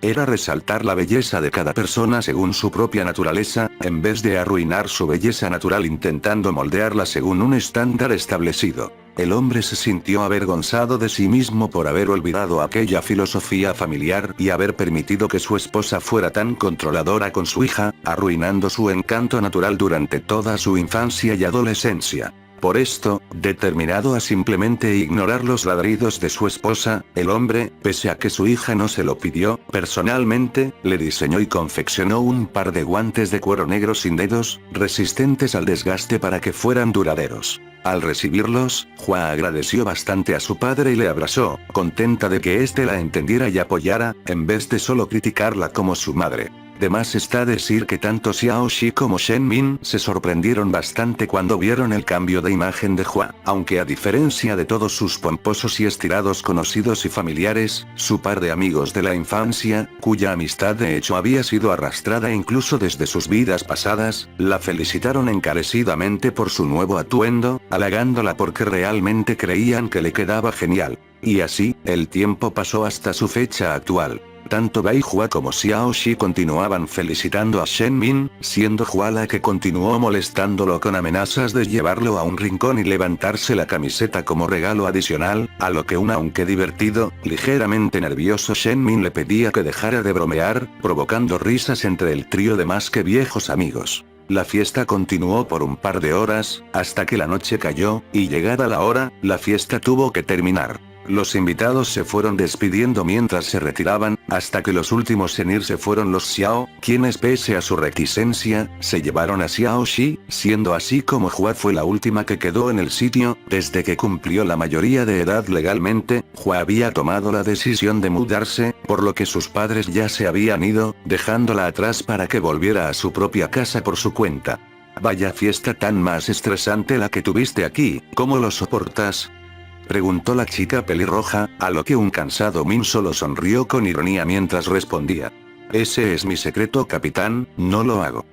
era resaltar la belleza de cada persona según su propia naturaleza, en vez de arruinar su belleza natural intentando moldearla según un estándar establecido. El hombre se sintió avergonzado de sí mismo por haber olvidado aquella filosofía familiar y haber permitido que su esposa fuera tan controladora con su hija, arruinando su encanto natural durante toda su infancia y adolescencia. Por esto, determinado a simplemente ignorar los ladridos de su esposa, el hombre, pese a que su hija no se lo pidió, personalmente, le diseñó y confeccionó un par de guantes de cuero negro sin dedos, resistentes al desgaste para que fueran duraderos. Al recibirlos, Hua agradeció bastante a su padre y le abrazó, contenta de que éste la entendiera y apoyara, en vez de solo criticarla como su madre. De más está decir que tanto Xiao Shi como Shen Min se sorprendieron bastante cuando vieron el cambio de imagen de Hua, aunque a diferencia de todos sus pomposos y estirados conocidos y familiares, su par de amigos de la infancia, cuya amistad de hecho había sido arrastrada incluso desde sus vidas pasadas, la felicitaron encarecidamente por su nuevo atuendo, halagándola porque realmente creían que le quedaba genial. Y así, el tiempo pasó hasta su fecha actual. Tanto Bai Hua como Xiao Shi continuaban felicitando a Shen Min, siendo Hua la que continuó molestándolo con amenazas de llevarlo a un rincón y levantarse la camiseta como regalo adicional, a lo que un aunque divertido, ligeramente nervioso Shen Min le pedía que dejara de bromear, provocando risas entre el trío de más que viejos amigos. La fiesta continuó por un par de horas, hasta que la noche cayó, y llegada la hora, la fiesta tuvo que terminar. Los invitados se fueron despidiendo mientras se retiraban, hasta que los últimos en irse fueron los Xiao, quienes pese a su reticencia, se llevaron a Xiao Shi, siendo así como Hua fue la última que quedó en el sitio. Desde que cumplió la mayoría de edad legalmente, Hua había tomado la decisión de mudarse, por lo que sus padres ya se habían ido, dejándola atrás para que volviera a su propia casa por su cuenta. Vaya fiesta tan más estresante la que tuviste aquí, ¿cómo lo soportas? Preguntó la chica pelirroja, a lo que un cansado Min solo sonrió con ironía mientras respondía. Ese es mi secreto, capitán, no lo hago.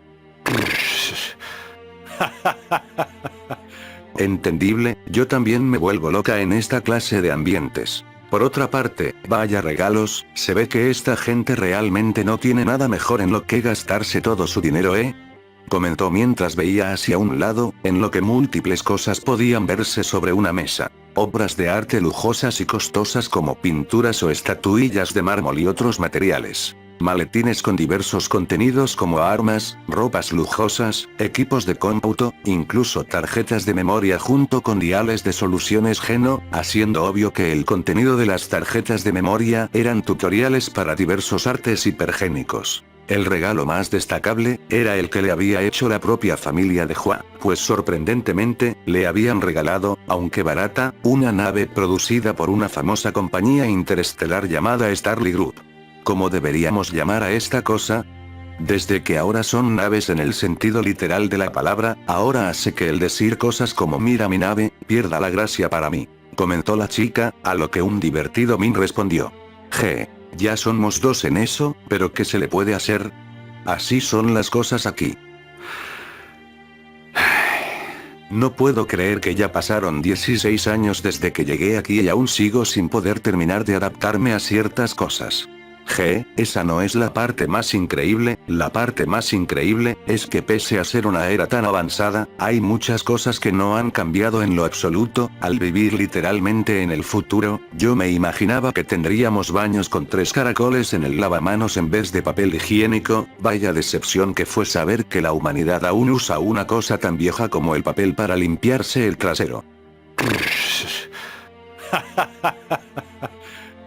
Entendible, yo también me vuelvo loca en esta clase de ambientes. Por otra parte, vaya regalos, se ve que esta gente realmente no tiene nada mejor en lo que gastarse todo su dinero, ¿eh? Comentó mientras veía hacia un lado, en lo que múltiples cosas podían verse sobre una mesa. Obras de arte lujosas y costosas como pinturas o estatuillas de mármol y otros materiales. Maletines con diversos contenidos como armas, ropas lujosas, equipos de cómputo, incluso tarjetas de memoria junto con diales de soluciones Geno, haciendo obvio que el contenido de las tarjetas de memoria eran tutoriales para diversos artes hipergénicos. El regalo más destacable, era el que le había hecho la propia familia de Hua, pues sorprendentemente, le habían regalado, aunque barata, una nave producida por una famosa compañía interestelar llamada Starly Group. ¿Cómo deberíamos llamar a esta cosa? Desde que ahora son naves en el sentido literal de la palabra, ahora hace que el decir cosas como mira mi nave, pierda la gracia para mí. Comentó la chica, a lo que un divertido Min respondió. Ya somos dos en eso, pero ¿qué se le puede hacer? Así son las cosas aquí. No puedo creer que ya pasaron 16 años desde que llegué aquí y aún sigo sin poder terminar de adaptarme a ciertas cosas. Esa no es la parte más increíble, la parte más increíble, es que pese a ser una era tan avanzada, hay muchas cosas que no han cambiado en lo absoluto. Al vivir literalmente en el futuro, yo me imaginaba que tendríamos baños con 3 caracoles en el lavamanos en vez de papel higiénico. Vaya decepción que fue saber que la humanidad aún usa una cosa tan vieja como el papel para limpiarse el trasero.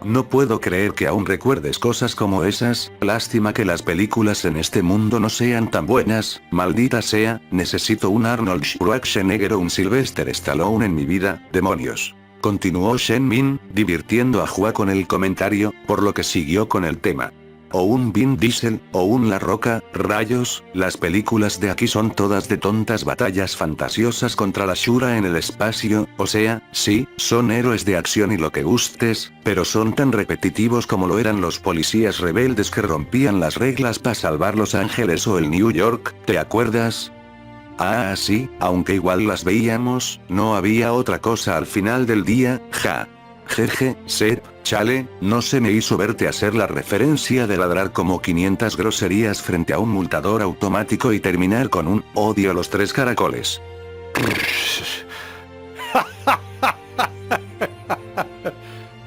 No puedo creer que aún recuerdes cosas como esas, lástima que las películas en este mundo no sean tan buenas, maldita sea, necesito un Arnold Schwarzenegger o un Sylvester Stallone en mi vida, demonios. Continuó Shen Min, divirtiendo a Hua con el comentario, por lo que siguió con el tema. O un Vin Diesel, o un La Roca, rayos, las películas de aquí son todas de tontas batallas fantasiosas contra la Shura en el espacio, o sea, sí, son héroes de acción y lo que gustes, pero son tan repetitivos como lo eran los policías rebeldes que rompían las reglas para salvar Los Ángeles o el New York, ¿te acuerdas? Ah, sí, aunque igual las veíamos, no había otra cosa al final del día, ja. Jeje, Sep, chale, no se me hizo verte hacer la referencia de ladrar como 500 groserías frente a un multador automático y terminar con un odio a los 3 caracoles.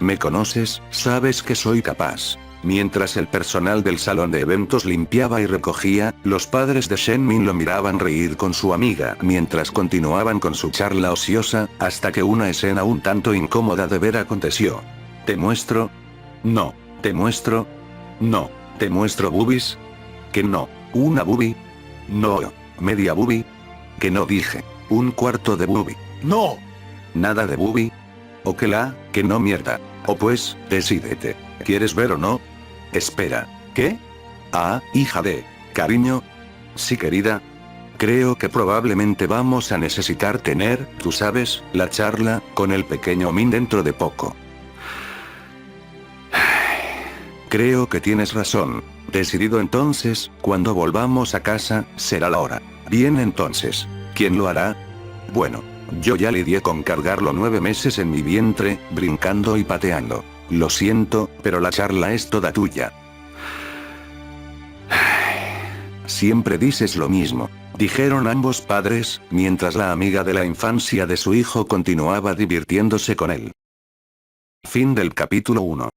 ¿Me conoces? Sabes que soy capaz. Mientras el personal del salón de eventos limpiaba y recogía, los padres de Shen Min lo miraban reír con su amiga mientras continuaban con su charla ociosa, hasta que una escena un tanto incómoda de ver aconteció. ¿Te muestro? No. ¿Te muestro? No. ¿Te muestro boobies? Que no. ¿Una boobie? No. ¿Media boobie? Que no dije. Un cuarto de boobie. No. ¿Nada de boobie? ¿O que no mierda? O pues, decídete. ¿Quieres ver o no? Espera, ¿qué? Ah, hija de... cariño. Sí, querida. Creo que probablemente vamos a necesitar tener, tú sabes, la charla, con el pequeño Min dentro de poco. Creo que tienes razón. Decidido entonces, cuando volvamos a casa, será la hora. Bien entonces. ¿Quién lo hará? Bueno, yo ya lidié con cargarlo 9 meses en mi vientre, brincando y pateando. Lo siento, pero la charla es toda tuya. Siempre dices lo mismo, dijeron ambos padres, mientras la amiga de la infancia de su hijo continuaba divirtiéndose con él. Fin del capítulo 1.